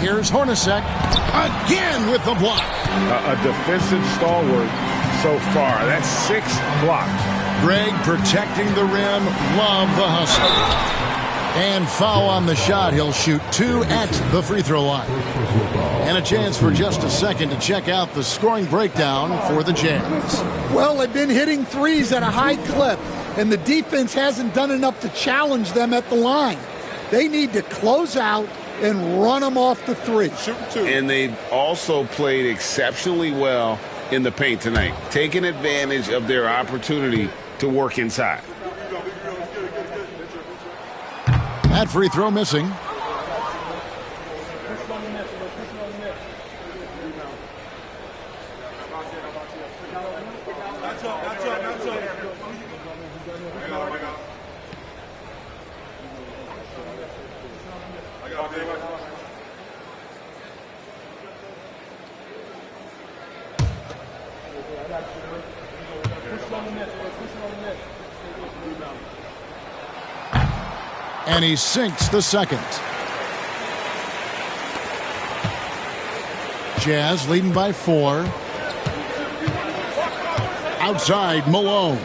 Here's Hornacek again with the block. A defensive stalwart so far. That's 6 blocks. Greg protecting the rim. Love the hustle. And foul on the shot. He'll shoot 2 at the free throw line. And a chance for just a second to check out the scoring breakdown for the Jazz. Well, they've been hitting threes at a high clip, and the defense hasn't done enough to challenge them at the line. They need to close out and run them off the three. And they also played exceptionally well in the paint tonight, taking advantage of their opportunity to work inside. That free throw missing. And he sinks the second. Jazz leading by 4. Outside, Malone.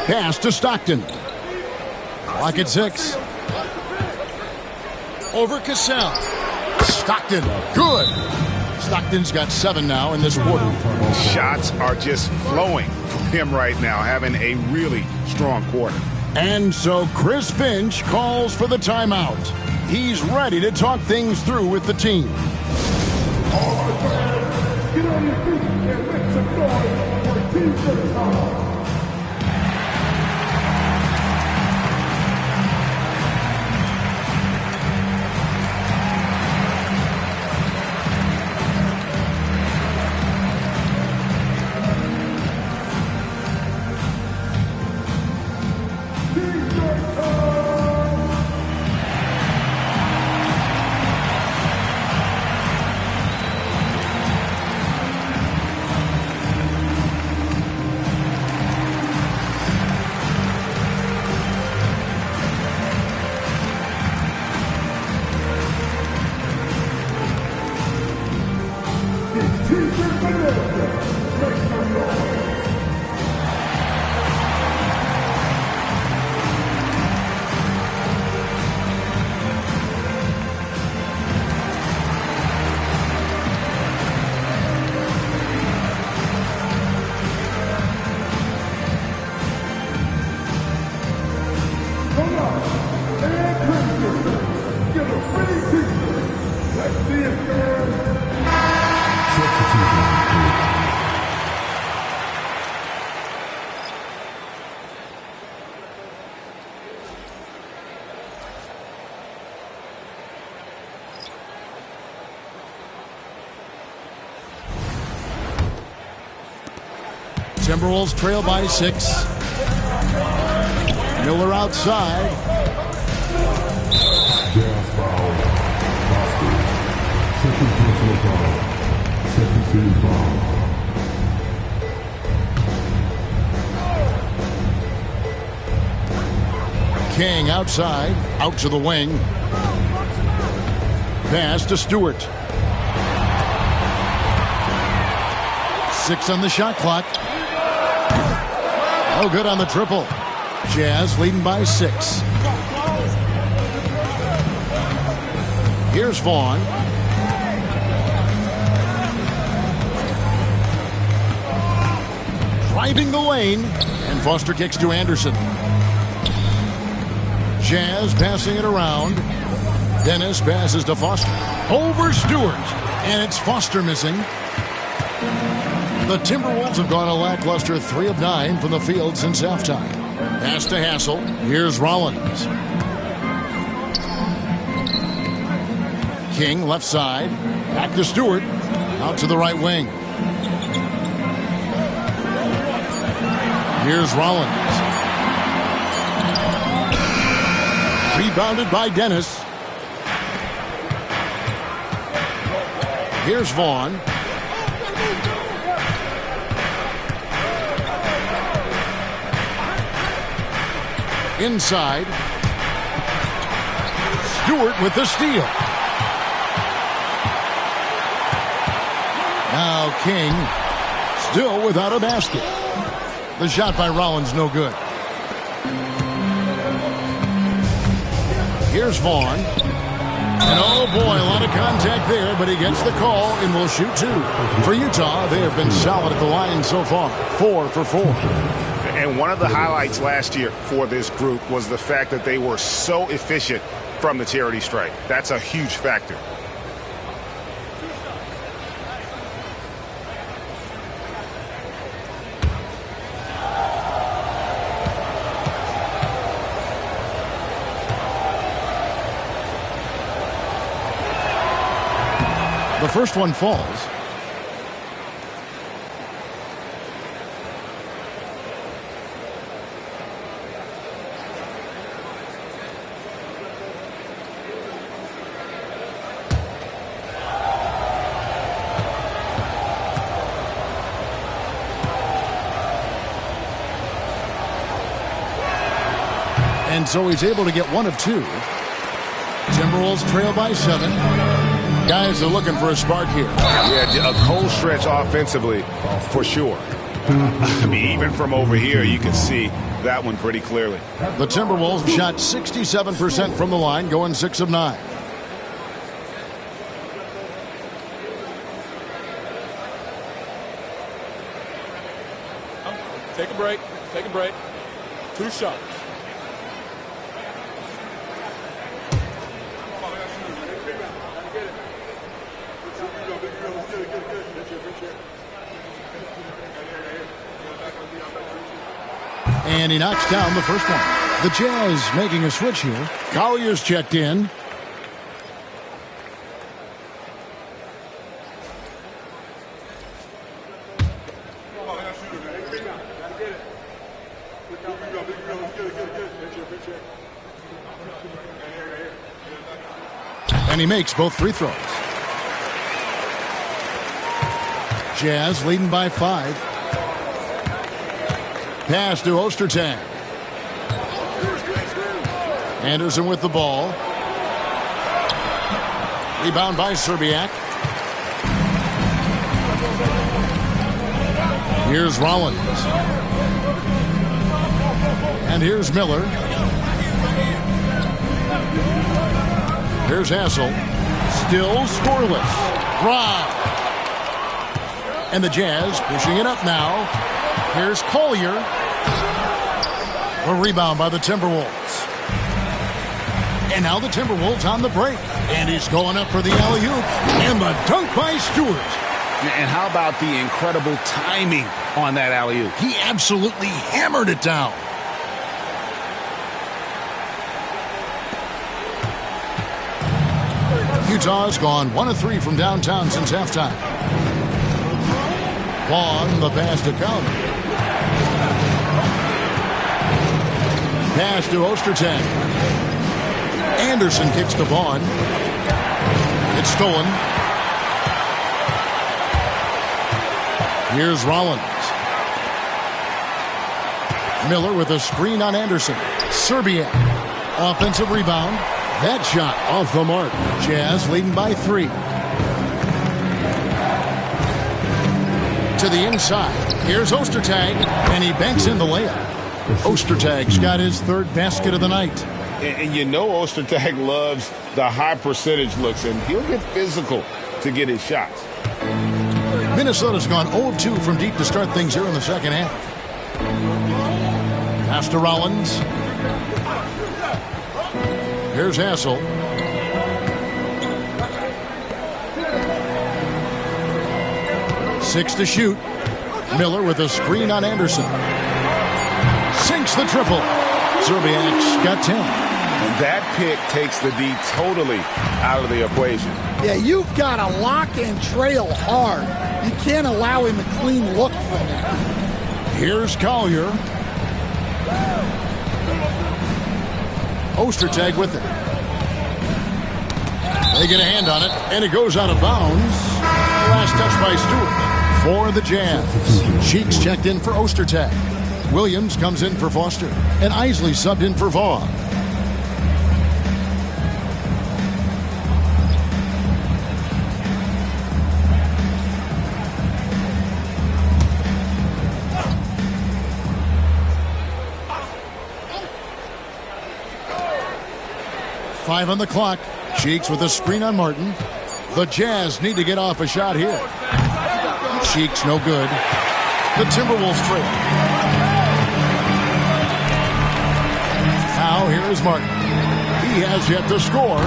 Pass to Stockton. Clock at 6. Over Cassell. Stockton, good. Stockton's got 7 now in this quarter. Shots are just flowing from him right now, having a really strong quarter. And so Chris Finch calls for the timeout. He's ready to talk things through with the team. All right, fans, get on your feet and make some noise for Team Utah. Timberwolves trail by 6. Miller outside. Jazz foul. Boston. Second personal foul. Second team foul. King outside, out to the wing. Pass to Stewart. 6 on the shot clock. No good on the triple. Jazz leading by 6. Here's Vaughn. Driving the lane, and Foster kicks to Anderson. Jazz passing it around. Dennis passes to Foster. Over Stewart. And it's Foster missing. The Timberwolves have gone a lackluster 3 of 9 from the field since halftime. Pass to Hassel. Here's Rollins. King left side. Back to Stewart. Out to the right wing. Here's Rollins. Rebounded by Dennis. Here's Vaughn. Inside. Stewart with the steal. Now King still without a basket. The shot by Rollins no good. Here's Vaughn. And oh boy, a lot of contact there, but he gets the call and will shoot 2. For Utah, they have been solid at the line so far. 4 for 4. And one of the highlights last year for this group was the fact that they were so efficient from the charity stripe. That's a huge factor. The first one falls. And so he's able to get 1 of 2. Timberwolves trail by 7. Guys are looking for a spark here. Yeah, a cold stretch offensively, for sure. I mean, even from over here, you can see that one pretty clearly. The Timberwolves shot 67% from the line, going 6 of 9. Take a break. Take a break. 2 shots. And he knocks down the first one. The Jazz making a switch here. Collier's checked in. And he makes both free throws. Jazz leading by 5. Pass to Ostertag. Anderson with the ball. Rebound by Serbiak. Here's Rollins. And here's Miller. Here's Hassel. Still scoreless. Drive. And the Jazz pushing it up now. Here's Collier. A rebound by the Timberwolves. And now the Timberwolves on the break. And he's going up for the alley-oop. And the dunk by Stewart. And how about the incredible timing on that alley-oop? He absolutely hammered it down. Utah's gone 1 of 3 from downtown since halftime. Vaughn, the pass to Calvin. pass to Ostertag. Anderson kicks to Vaughn. It's stolen. Here's Rollins. Miller with a screen on Anderson. Serbiak. Offensive rebound. That shot off the mark. Jazz leading by 3. To the inside. Here's Ostertag, and he banks in the layup. Ostertag's got his 3rd basket of the night. And you know Ostertag loves the high percentage looks, and he'll get physical to get his shots. Minnesota's gone 0-2 from deep to start things here in the second half. Pass to Rollins. Here's Hassel. Six to shoot. Miller with a screen on Anderson. Sinks the triple. Serbiak's got 10. And that pick takes the D totally out of the equation. Yeah, you've got to lock and trail hard. You can't allow him a clean look from that. Here's Collier. Ostertag with it. They get a hand on it, and it goes out of bounds. Last touch by Stewart for the Jazz. Cheeks checked in for Ostertag. Williams comes in for Foster, and Isley subbed in for Vaughn. Five on the clock. Cheeks with a screen on Martin. The Jazz need to get off a shot here. Cheeks no good. The Timberwolves trail. Now here is Martin. He has yet to score.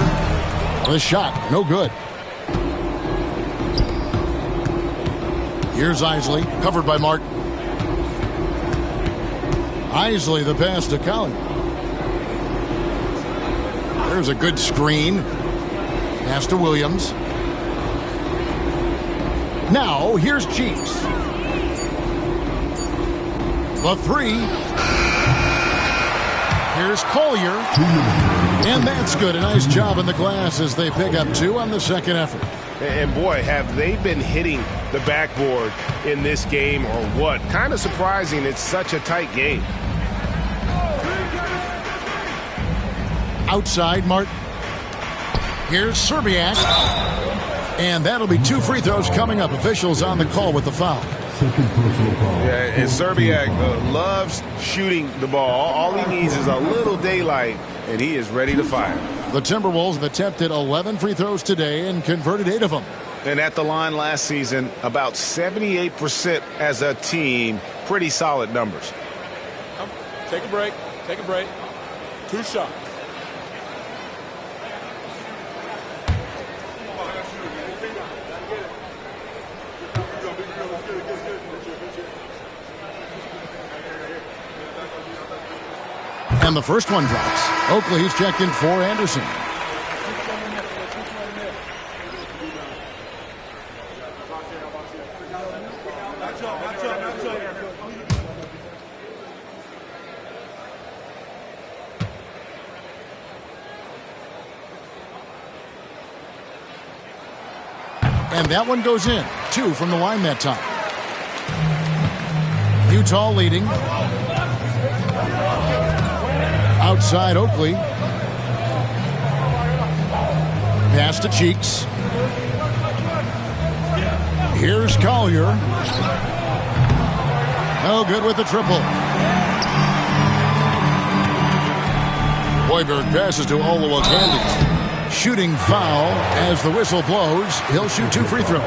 The shot no good. Here's Isley, covered by Martin. Isley the pass to Collier. There's a good screen. Pass to Williams. Now, here's Cheeks. The 3. Here's Collier. And that's good. A nice job in the glass as they pick up 2 on the second effort. And boy, have they been hitting the backboard in this game or what? Kind of surprising. It's such a tight game. Outside, Martin. Here's Serbiak. And that'll be 2 free throws coming up. Officials on the call with the foul. Yeah, and Serbiak loves shooting the ball. All he needs is a little daylight, and he is ready to fire. The Timberwolves have attempted 11 free throws today and converted 8 of them. And at the line last season, about 78% as a team. Pretty solid numbers. Take a break. Take a break. 2 shots. And the first one drops. Oakley's checked in for Anderson. And that one goes in. 2 from the line that time. Utah leading. Outside Oakley. Pass to Cheeks. Here's Collier. No good with the triple. Hoiberg passes to Olowokandi. Shooting foul as the whistle blows. He'll shoot 2 free throws.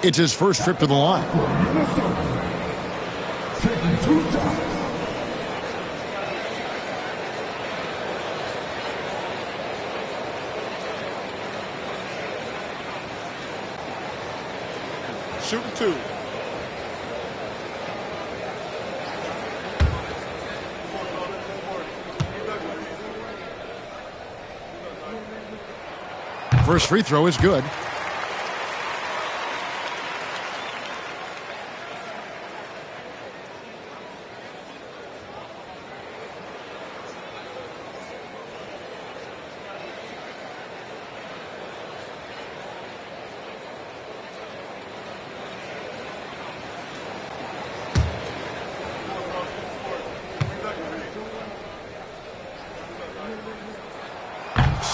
It's his first trip to the line. Shooting 2. First free throw is good.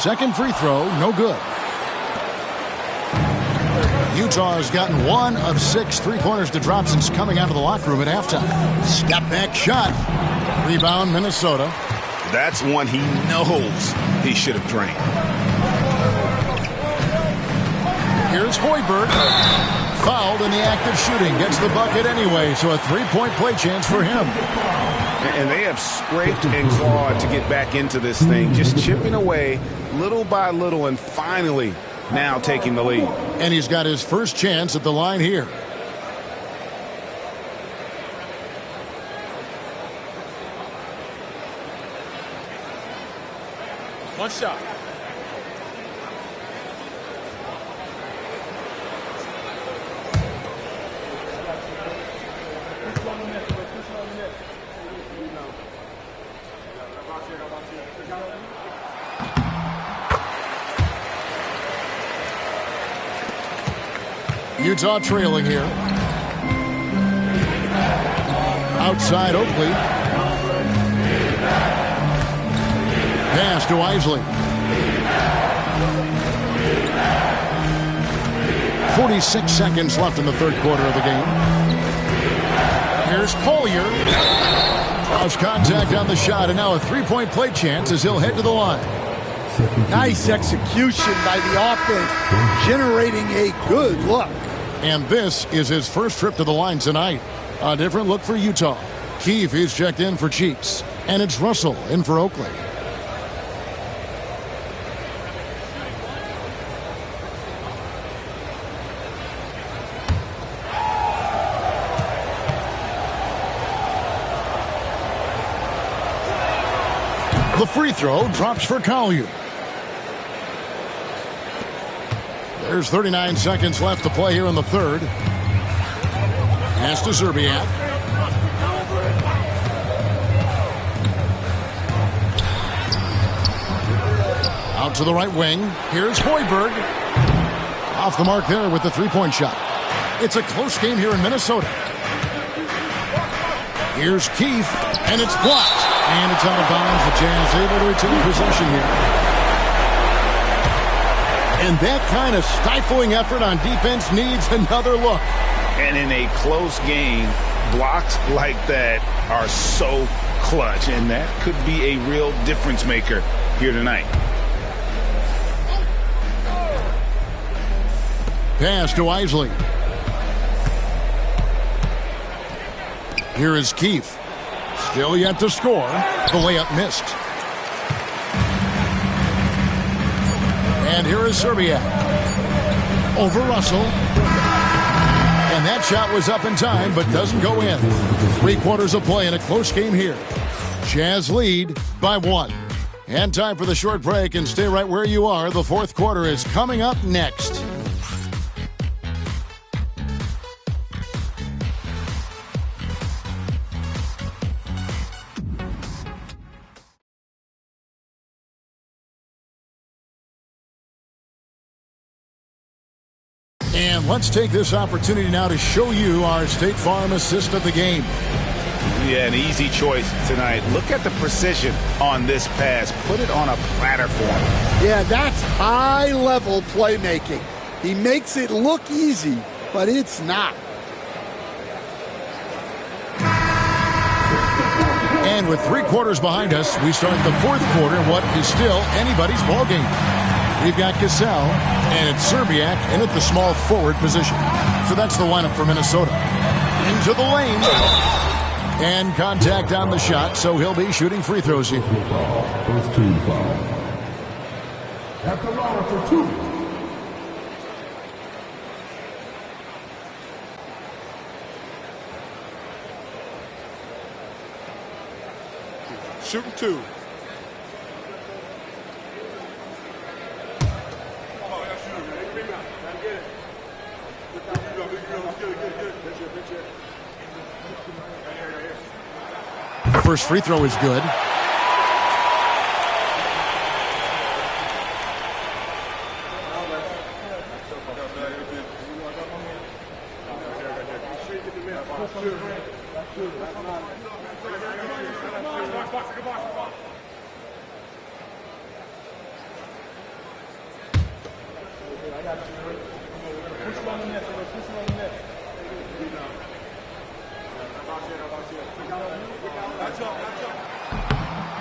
second free throw, no good. Utah has gotten 1 of 6 three-pointers to drop since coming out of the locker room at halftime. Step back shot. Rebound, Minnesota. That's one he knows he should have drained. Here's Hoiberg. Fouled in the act of shooting. Gets the bucket anyway, so a three-point play chance for him. And they have scraped and clawed to get back into this thing, just chipping away little by little and finally now taking the lead. And he's got his first chance at the line here. One shot. Utah trailing here. Outside Oakley. Pass to Isley. 46 seconds left in the third quarter of the game. Here's Collier. Cross contact on the shot, and now a three-point play chance as he'll head to the line. Nice execution by the offense, generating a good look. And this is his first trip to the line tonight. A different look for Utah. Keefe is checked in for Cheeks, and it's Russell in for Oakley. The free throw drops for Collier. There's 39 seconds left to play here in the third. Pass to Zerbiak. Out to the right wing. Here's Hoiberg. Off the mark there with the three-point shot. It's a close game here in Minnesota. Here's Keefe, and it's blocked. And it's out of bounds. The Jazz able to retain possession here. And that kind of stifling effort on defense needs another look. And in a close game, blocks like that are so clutch. And that could be a real difference maker here tonight. Pass to Isley. Here is Keefe. Still yet to score. The layup missed. And here is Zerbiak. Over Russell. And that shot was up in time, but doesn't go in. 3/4 of play in a close game here. Jazz lead by 1. And time for the short break, and stay right where you are. The fourth quarter is coming up next. And let's take this opportunity now to show you our State Farm assist of the game. Yeah, an easy choice tonight. Look at the precision on this pass. Put it on a platter for him. Yeah, that's high-level playmaking. He makes it look easy, but it's not. And with 3/4 behind us, we start the fourth quarter in what is still anybody's ballgame. We've got Cassell, and it's Zerbiak in at the small forward position. So that's the lineup for Minnesota. Into the lane. And contact on the shot, so he'll be shooting free throws here. First team foul. At the line for 2. Shooting 2. First free throw is good.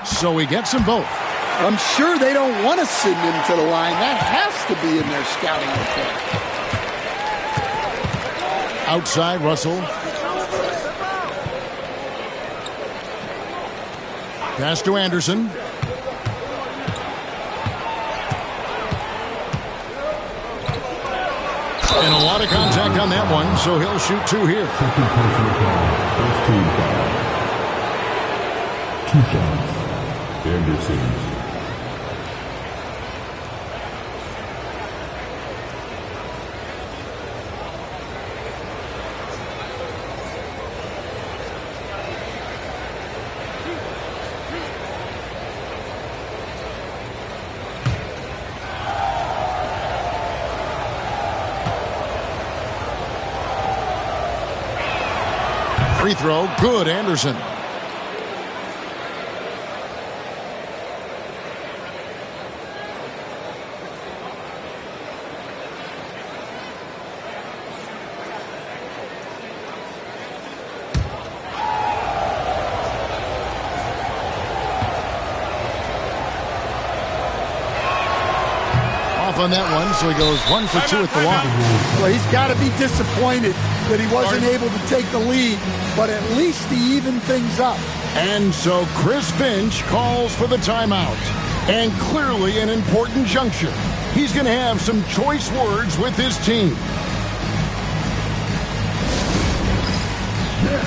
So he gets them both. I'm sure they don't want to send him to the line. That has to be in their scouting report. Outside, Russell. Pass to Anderson. And a lot of contact on that one, so he'll shoot two here. First team foul. 2 shots. Anderson. Free throw, good, Anderson. On that one, so he goes 1 for 2 at the line. Well, he's got to be disappointed that he wasn't able to take the lead, but at least he evened things up. And so Chris Finch calls for the timeout. And clearly an important juncture. He's going to have some choice words with his team. You're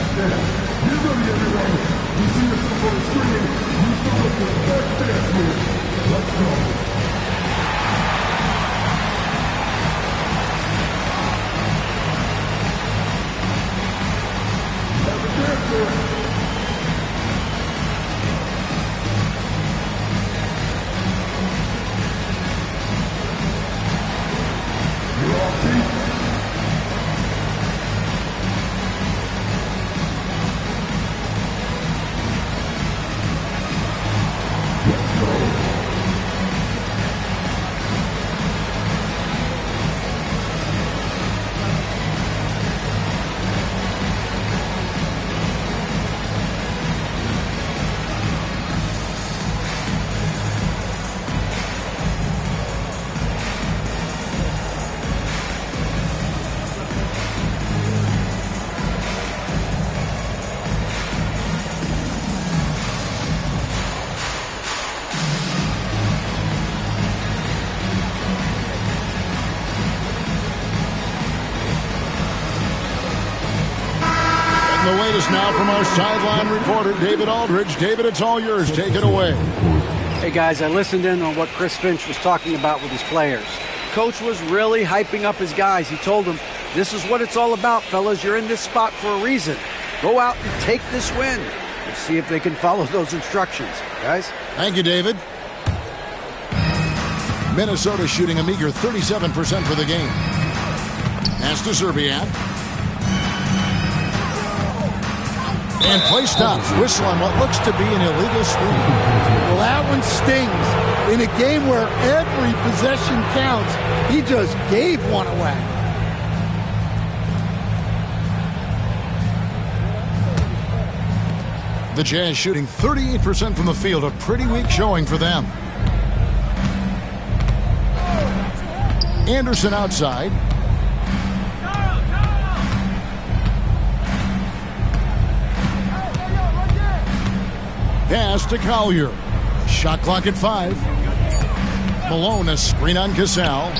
ready, everyone. You see us up on the screen. You start with the best dance move. Let's go. The latest now from our sideline reporter, David Aldridge. David, it's all yours. Take it away. Hey, guys, I listened in on what Chris Finch was talking about with his players. Coach was really hyping up his guys. He told them, this is what it's all about, fellas. You're in this spot for a reason. Go out and take this win. Let's see if they can follow those instructions, guys. Thank you, David. Minnesota shooting a meager 37% for the game. Pass to Zerbiak. And play stops. Whistle on what looks to be an illegal screen. Well, that one stings. In a game where every possession counts, he just gave one away. The Jazz shooting 38% from the field. A pretty weak showing for them. Anderson outside. Pass to Collier. Shot clock at 5. Malone, a screen on Cassell.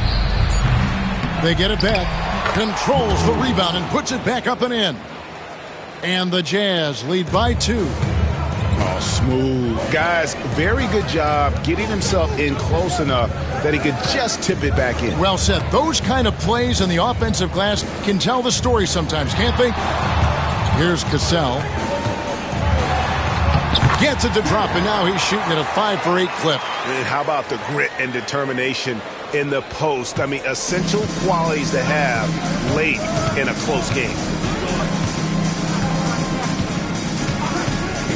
They get it back. Controls the rebound and puts it back up and in. And the Jazz lead by 2. Oh, smooth. Guys, very good job getting himself in close enough that he could just tip it back in. Well said. Those kind of plays in the offensive glass can tell the story sometimes, can't they? Here's Cassell. Gets it to drop, and now he's shooting at a 5 for 8 clip. And how about the grit and determination in the post? I mean, essential qualities to have late in a close game.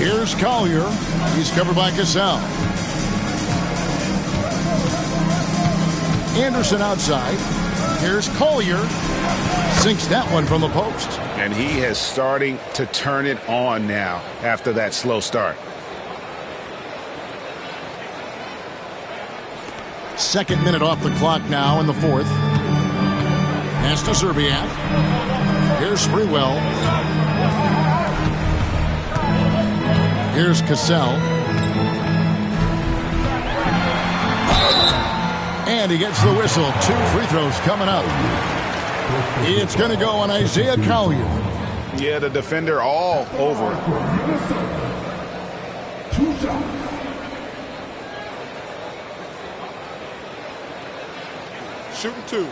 Here's Collier. He's covered by Cassell. Anderson outside. Here's Collier. Sinks that one from the post. And he is starting to turn it on now after that slow start. Second minute off the clock now in the fourth. Pass to Zerbiak. Here's Sprewell. Here's Cassell. And he gets the whistle. 2 free throws coming up. It's going to go on Isaiah Collier. Yeah, the defender all over it. Shooting 2.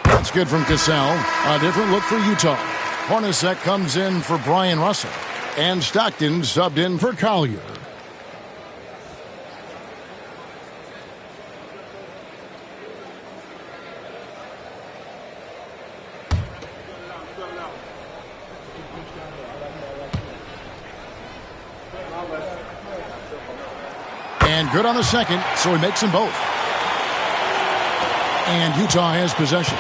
That's good from Cassell. A different look for Utah. Hornacek comes in for Brian Russell. And Stockton subbed in for Collier. And good on the second, so he makes them both. And Utah has possession.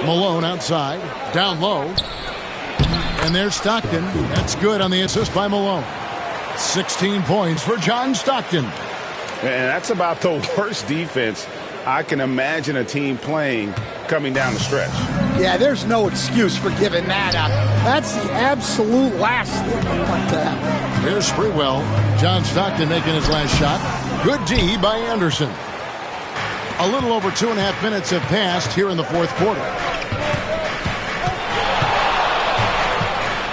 Malone outside, down low. And there's Stockton. That's good on the assist by Malone. 16 points for John Stockton. And that's about the worst defense I can imagine a team playing coming down the stretch. Yeah, there's no excuse for giving that up. That's the absolute last thing I want to happen. Here's Sprewell. John Stockton making his last shot. Good D by Anderson. A little over 2.5 minutes have passed here in the fourth quarter.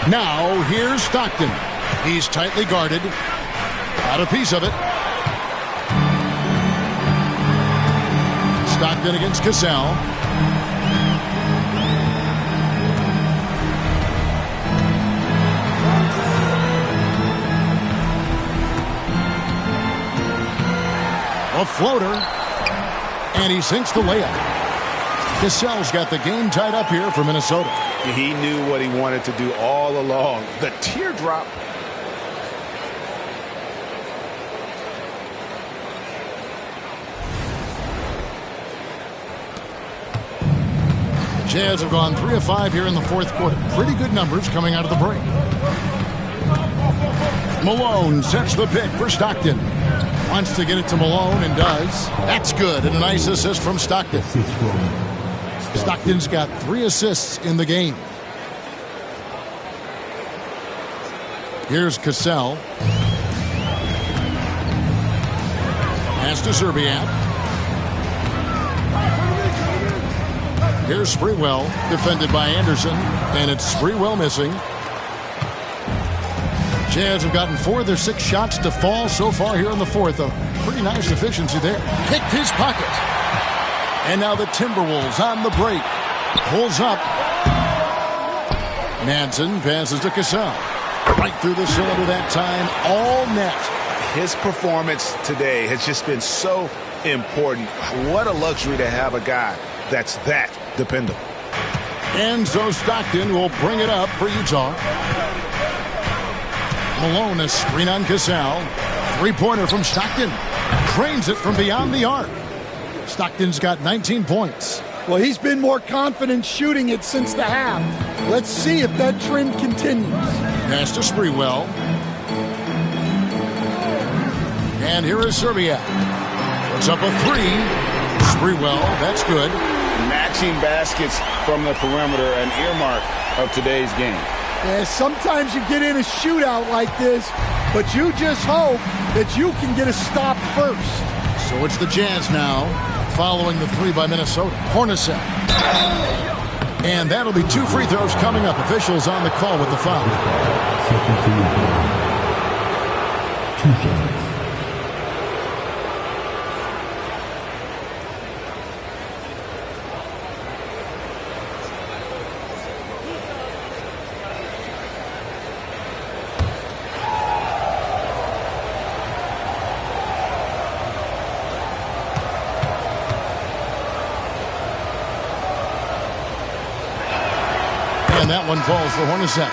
Now, here's Stockton. He's tightly guarded. Got a piece of it. Stockton against Cassell. A floater. And he sinks the layup. Cassell's got the game tied up here for Minnesota. He knew what he wanted to do all along. The teardrop. Jazz have gone 3 of 5 here in the fourth quarter. Pretty good numbers coming out of the break. Malone sets the pick for Stockton. Wants to get it to Malone and does. That's good, and a nice assist from Stockton. Stockton's got 3 assists in the game. Here's Cassell. Pass to Zerbiak. Here's Sprewell, defended by Anderson, and it's Sprewell missing. Jazz have gotten 4 of their 6 shots to fall so far here in the fourth. A pretty nice efficiency there. Picked his pocket. And now the Timberwolves on the break. Pulls up. Manson passes to Cassell. Right through the cylinder that time. All net. His performance today has just been so important. What a luxury to have a guy that's that dependable. And so Stockton will bring it up for Utah. Malone, a screen on Cassell. 3-pointer from Stockton. Trains it from beyond the arc. Stockton's got 19 points. Well, he's been more confident shooting it since the half. Let's see if that trend continues. Pass to Sprewell. And here is Zerbiak. Puts up a 3. Sprewell, that's good. Matching baskets from the perimeter, an earmark of today's game. Yeah, sometimes you get in a shootout like this, but you just hope that you can get a stop first. So it's the Jazz now, following the 3 by Minnesota. Hornacek. And that'll be 2 free throws coming up. Officials on the call with the foul. 2 shots. And that one falls for Hornacek.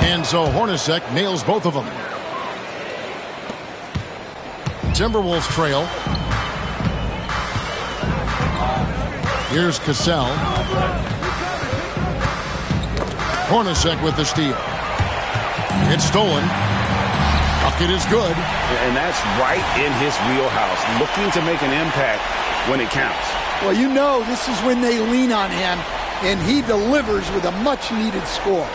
And so Hornacek nails both of them. Timberwolves trail. Here's Cassell. Hornacek with the steal. It's stolen. Bucket is good. And that's right in his wheelhouse, looking to make an impact when it counts. Well, you know this is when they lean on him, and he delivers with a much-needed score.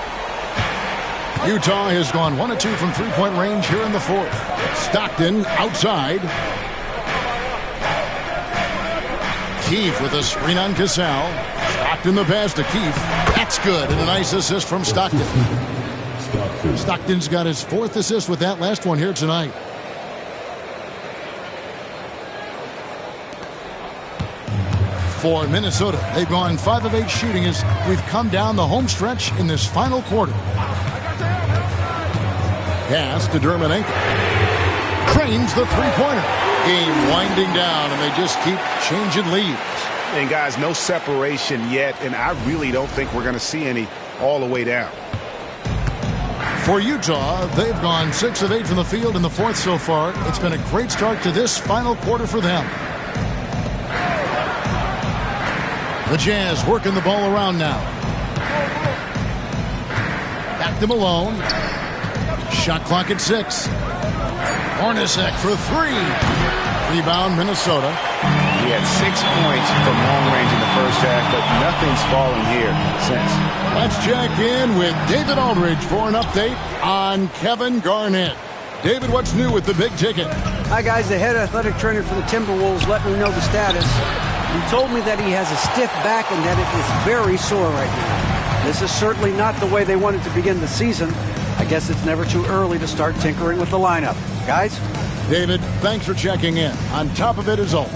Utah has gone 1 of 2 from three-point range here in the fourth. Stockton outside. Keefe with a screen on Cassell. Stockton the pass to Keefe. That's good, and a nice assist from Stockton. Stockton's got his 4th assist with that last one here tonight. For Minnesota, they've gone 5 of 8 shooting as we've come down the home stretch in this final quarter. Pass to Dermanenko. Cranes the three-pointer. Game winding down, and they just keep changing leads. And, guys, no separation yet, and I really don't think we're going to see any all the way down. For Utah, they've gone 6 of 8 from the field in the fourth so far. It's been a great start to this final quarter for them. The Jazz working the ball around now. Back to Malone. Shot clock at 6. Hornacek for 3. Rebound, Minnesota. He had 6 points from long range in the first half, but nothing's fallen here since. Let's check in with David Aldridge for an update on Kevin Garnett. David, what's new with the big ticket? Hi, guys. The head athletic trainer for the Timberwolves let me know the status. He told me that he has a stiff back and that it is very sore right now. This is certainly not the way they wanted to begin the season. I guess it's never too early to start tinkering with the lineup. Guys? David, thanks for checking in. On top of it is all.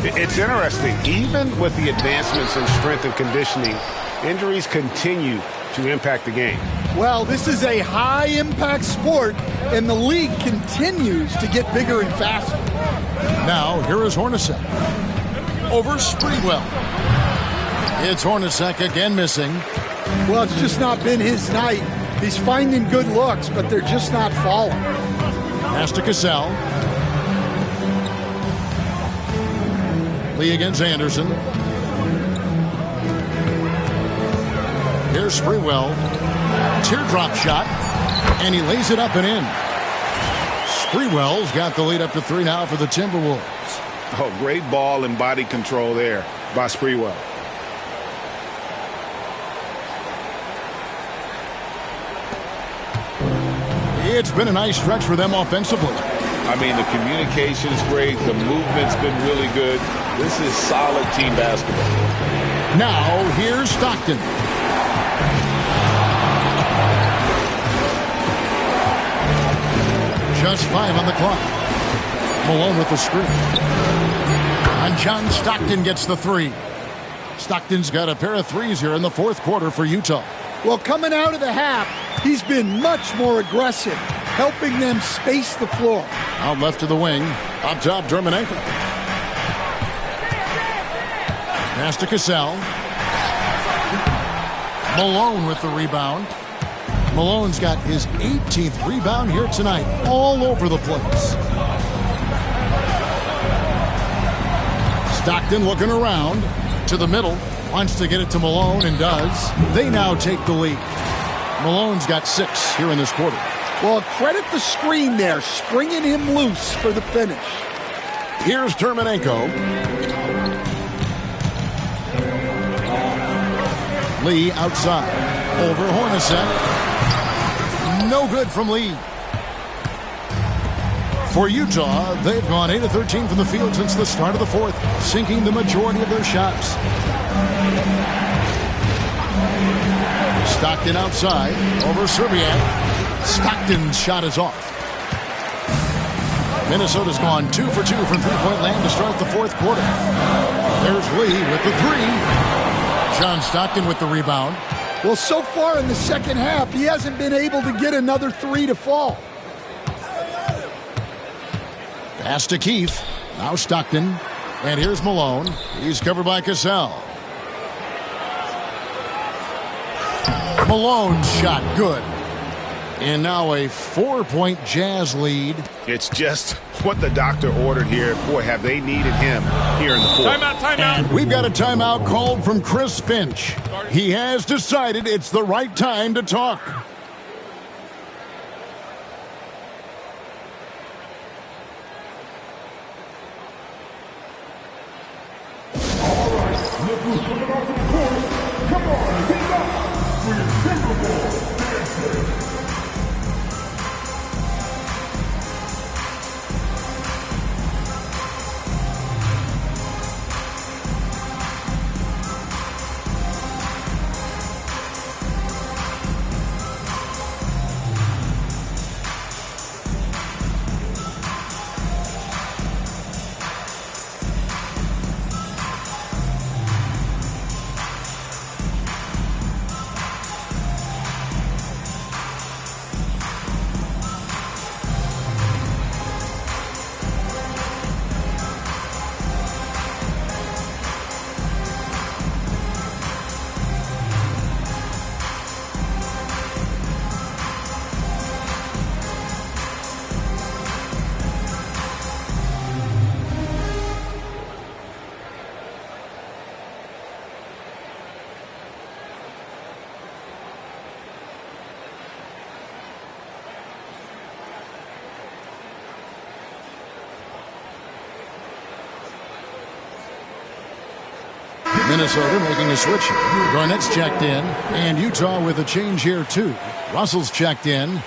It's interesting. Even with the advancements in strength and conditioning, injuries continue to impact the game. Well, this is a high-impact sport, and the league continues to get bigger and faster. Now, here is Hornacek. Over Sprewell. It's Hornacek again missing. Well, it's just not been his night. He's finding good looks, but they're just not falling. Pass to Cassell. Lee against Anderson. Here's Sprewell. Teardrop shot. And he lays it up and in. Sprewell's got the lead up to 3 now for the Timberwolves. Oh, great ball and body control there by Sprewell. It's been a nice stretch for them offensively. I mean, the communication's great. The movement's been really good. This is solid team basketball. Now, here's Stockton. Just 5 on the clock. Malone with the screen. And John Stockton gets the 3. Stockton's got a pair of threes here in the fourth quarter for Utah. Well, coming out of the half, he's been much more aggressive, helping them space the floor. Out left to the wing. Up top, Dermanenko. Pass to Cassell. Malone with the rebound. Malone's got his 18th rebound here tonight, all over the place. Stockton looking around to the middle. Wants to get it to Malone and does. They now take the lead. Malone's got 6 here in this quarter. Well, credit the screen there, springing him loose for the finish. Here's Dermanenko. Lee outside. Over Hornacek. No good from Lee. For Utah, they've gone 8 of 13 from the field since the start of the fourth, sinking the majority of their shots. Stockton outside, over Serbiak. Stockton's shot is off. Minnesota's gone 2 for 2 from three-point land to start the fourth quarter. There's Lee with the three. John Stockton with the rebound. Well, so far in the second half, he hasn't been able to get another three to fall. Pass to Keefe. Now Stockton. And here's Malone. He's covered by Cassell. Malone's shot good. And now a 4-point Jazz lead. It's just what the doctor ordered here. Boy, have they needed him here in the fourth. Timeout. And we've got a timeout called from Chris Finch. He has decided it's the right time to talk. All right, look who's coming off the court. Come on, get up for your Timberwolves dancers. Minnesota making a switch. Garnett's checked in. And Utah with a change here, too. Russell's checked in.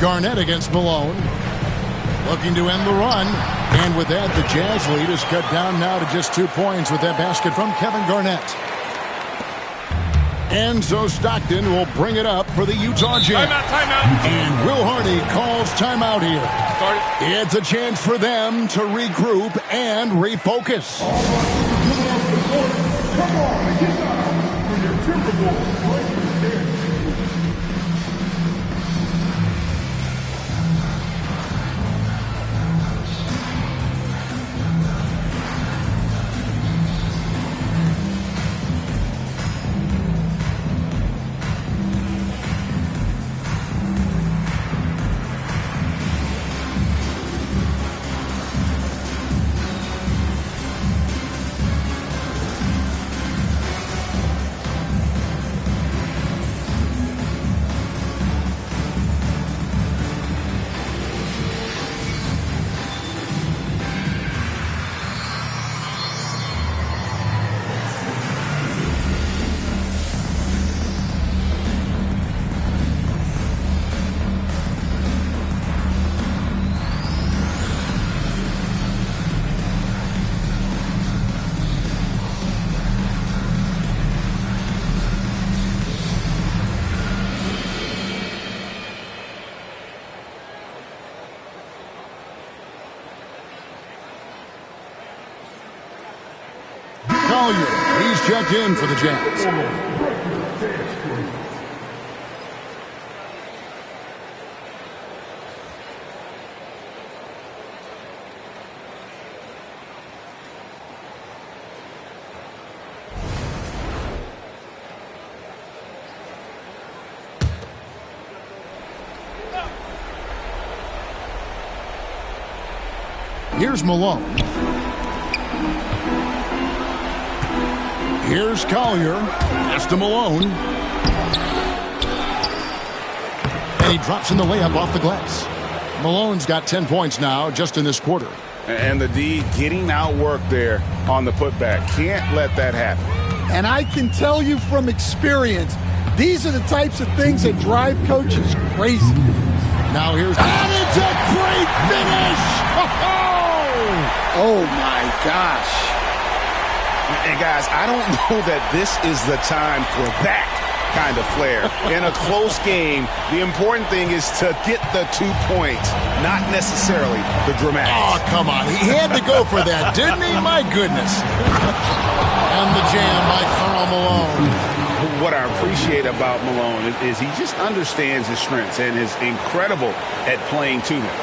Garnett against Malone. Looking to end the run. And with that, the Jazz lead is cut down now to just 2 points with that basket from Kevin Garnett. And so Stockton will bring it up for the Utah Jazz. Timeout. And Will Hardy calls timeout here. It's a chance for them to regroup and refocus. All right, come on, get up for your Timberwolves dancers. He's checked in for the Jazz. Here's Malone. Here's Collier. Pass to Malone. And he drops in the layup off the glass. Malone's got 10 points now just in this quarter. And the D getting outworked there on the putback. Can't let that happen. And I can tell you from experience, these are the types of things that drive coaches crazy. Now here's... And it's a great finish! Oh, my gosh. And, guys, I don't know that this is the time for that kind of flair. In a close game, the important thing is to get the 2 points, not necessarily the dramatics. Oh, come on. He had to go for that, didn't he? My goodness. And the jam by Karl Malone. What I appreciate about Malone is he just understands his strengths and is incredible at playing to them.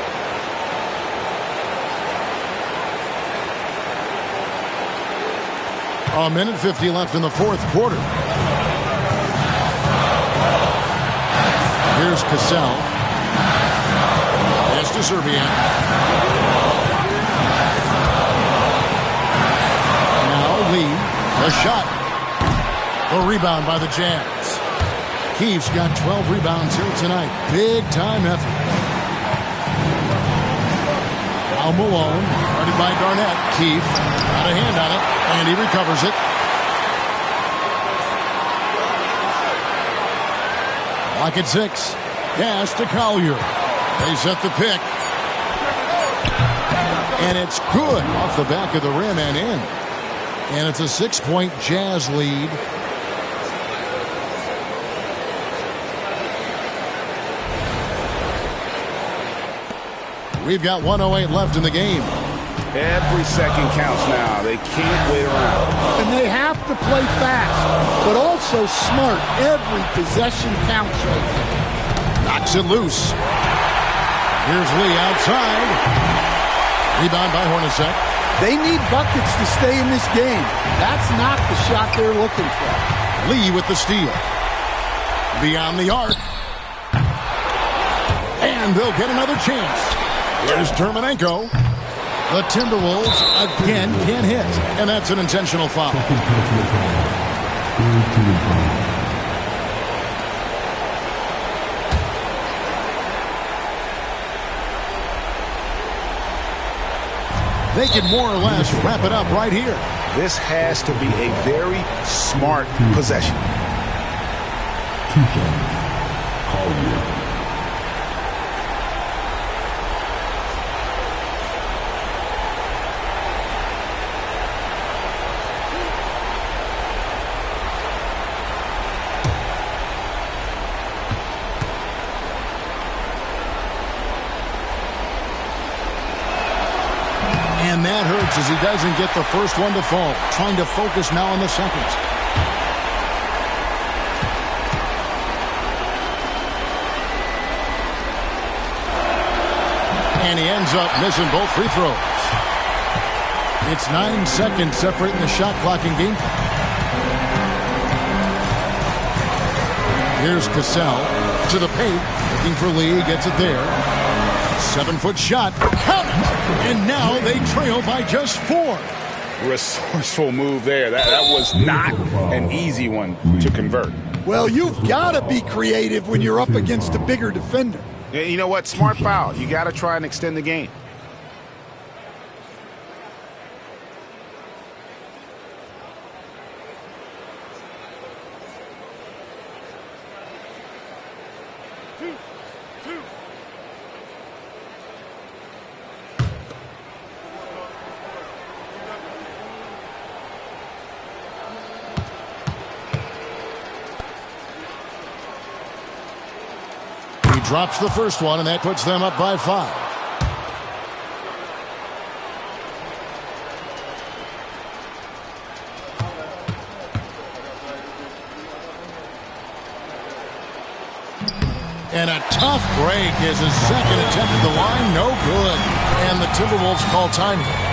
A minute 50 left in the fourth quarter. Here's Cassell. Pass to Serbian. Now Lee. A shot. The rebound by the Jazz. Keefe's got 12 rebounds here tonight. Big time effort. Now Malone. Guarded by Garnett. Keefe got a hand on it. And he recovers it. Lock at 6. Pass to Collier. They set the pick. And it's good off the back of the rim and in. And it's a 6-point Jazz lead. We've got 1:08 left in the game. Every second counts now. They can't wait around. And they have to play fast, but also smart. Every possession counts right now. Knocks it loose. Here's Lee outside. Rebound by Hornacek. They need buckets to stay in this game. That's not the shot they're looking for. Lee with the steal. Beyond the arc. And they'll get another chance. Here's Terminenko. The Timberwolves again can't hit. And that's an intentional foul. They can more or less wrap it up right here. This has to be a very smart possession. And that hurts as he doesn't get the first one to fall. Trying to focus now on the second. And he ends up missing both free throws. It's 9 seconds separating the shot clock and game. Here's Cassell to the paint. Looking for Lee. Gets it there. 7-foot shot. Count it! And now they trail by just 4. Resourceful move there. That was not an easy one to convert. Well, you've got to be creative when you're up against a bigger defender. Yeah, you know what? Smart foul. You got to try and extend the game. Drops the first one, and that puts them up by 5. And a tough break is his second attempt at the line. No good. And the Timberwolves call time here.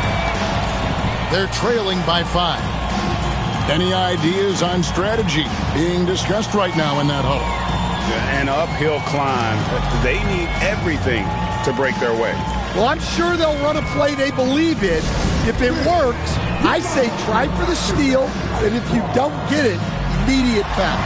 They're trailing by 5. Any ideas on strategy being discussed right now in that huddle? An uphill climb. They need everything to break their way. Well, I'm sure they'll run a play they believe in. If it works, I say try for the steal, and if you don't get it, immediate foul.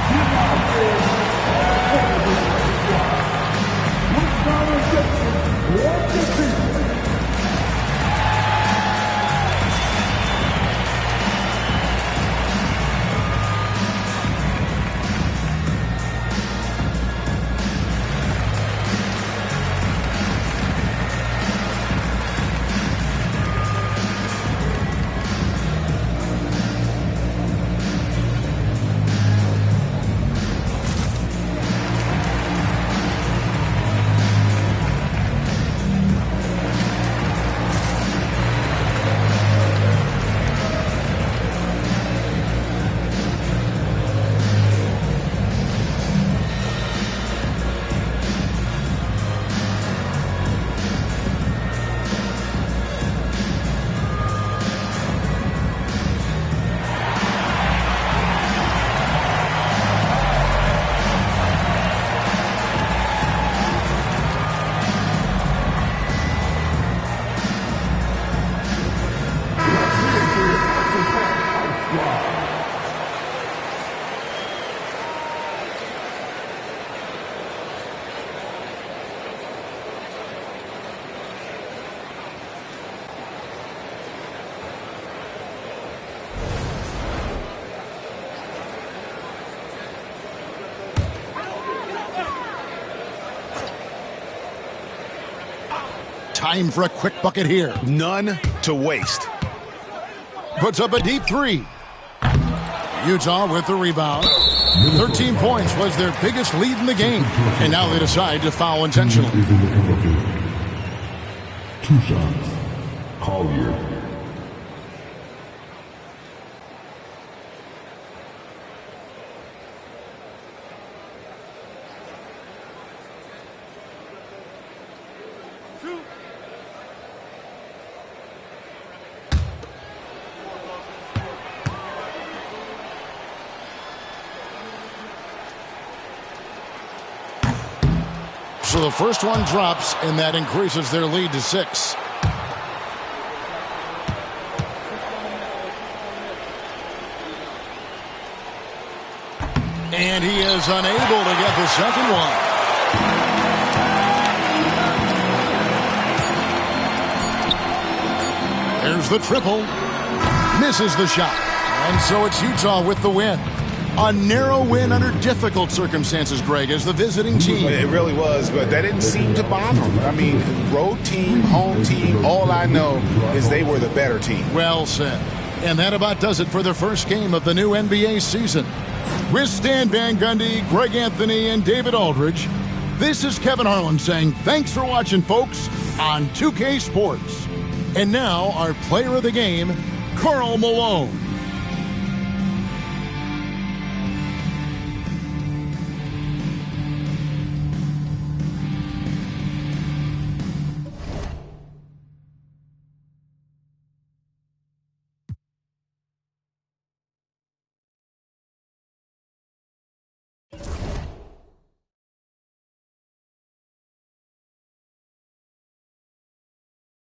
Time for a quick bucket here. None to waste. Puts up a deep three. Utah with the rebound. 13 points was their biggest lead in the game. And now they decide to foul intentionally. 2 shots. Collier. So the first one drops, and that increases their lead to 6. And he is unable to get the second one. There's the triple. Misses the shot. And so it's Utah with the win. A narrow win under difficult circumstances, Greg, as the visiting team. It really was, but that didn't seem to bother them. I mean, road team, home team, all I know is they were the better team. Well said. And that about does it for the first game of the new NBA season. With Stan Van Gundy, Greg Anthony, and David Aldridge, this is Kevin Harlan saying thanks for watching, folks, on 2K Sports. And now our player of the game, Karl Malone.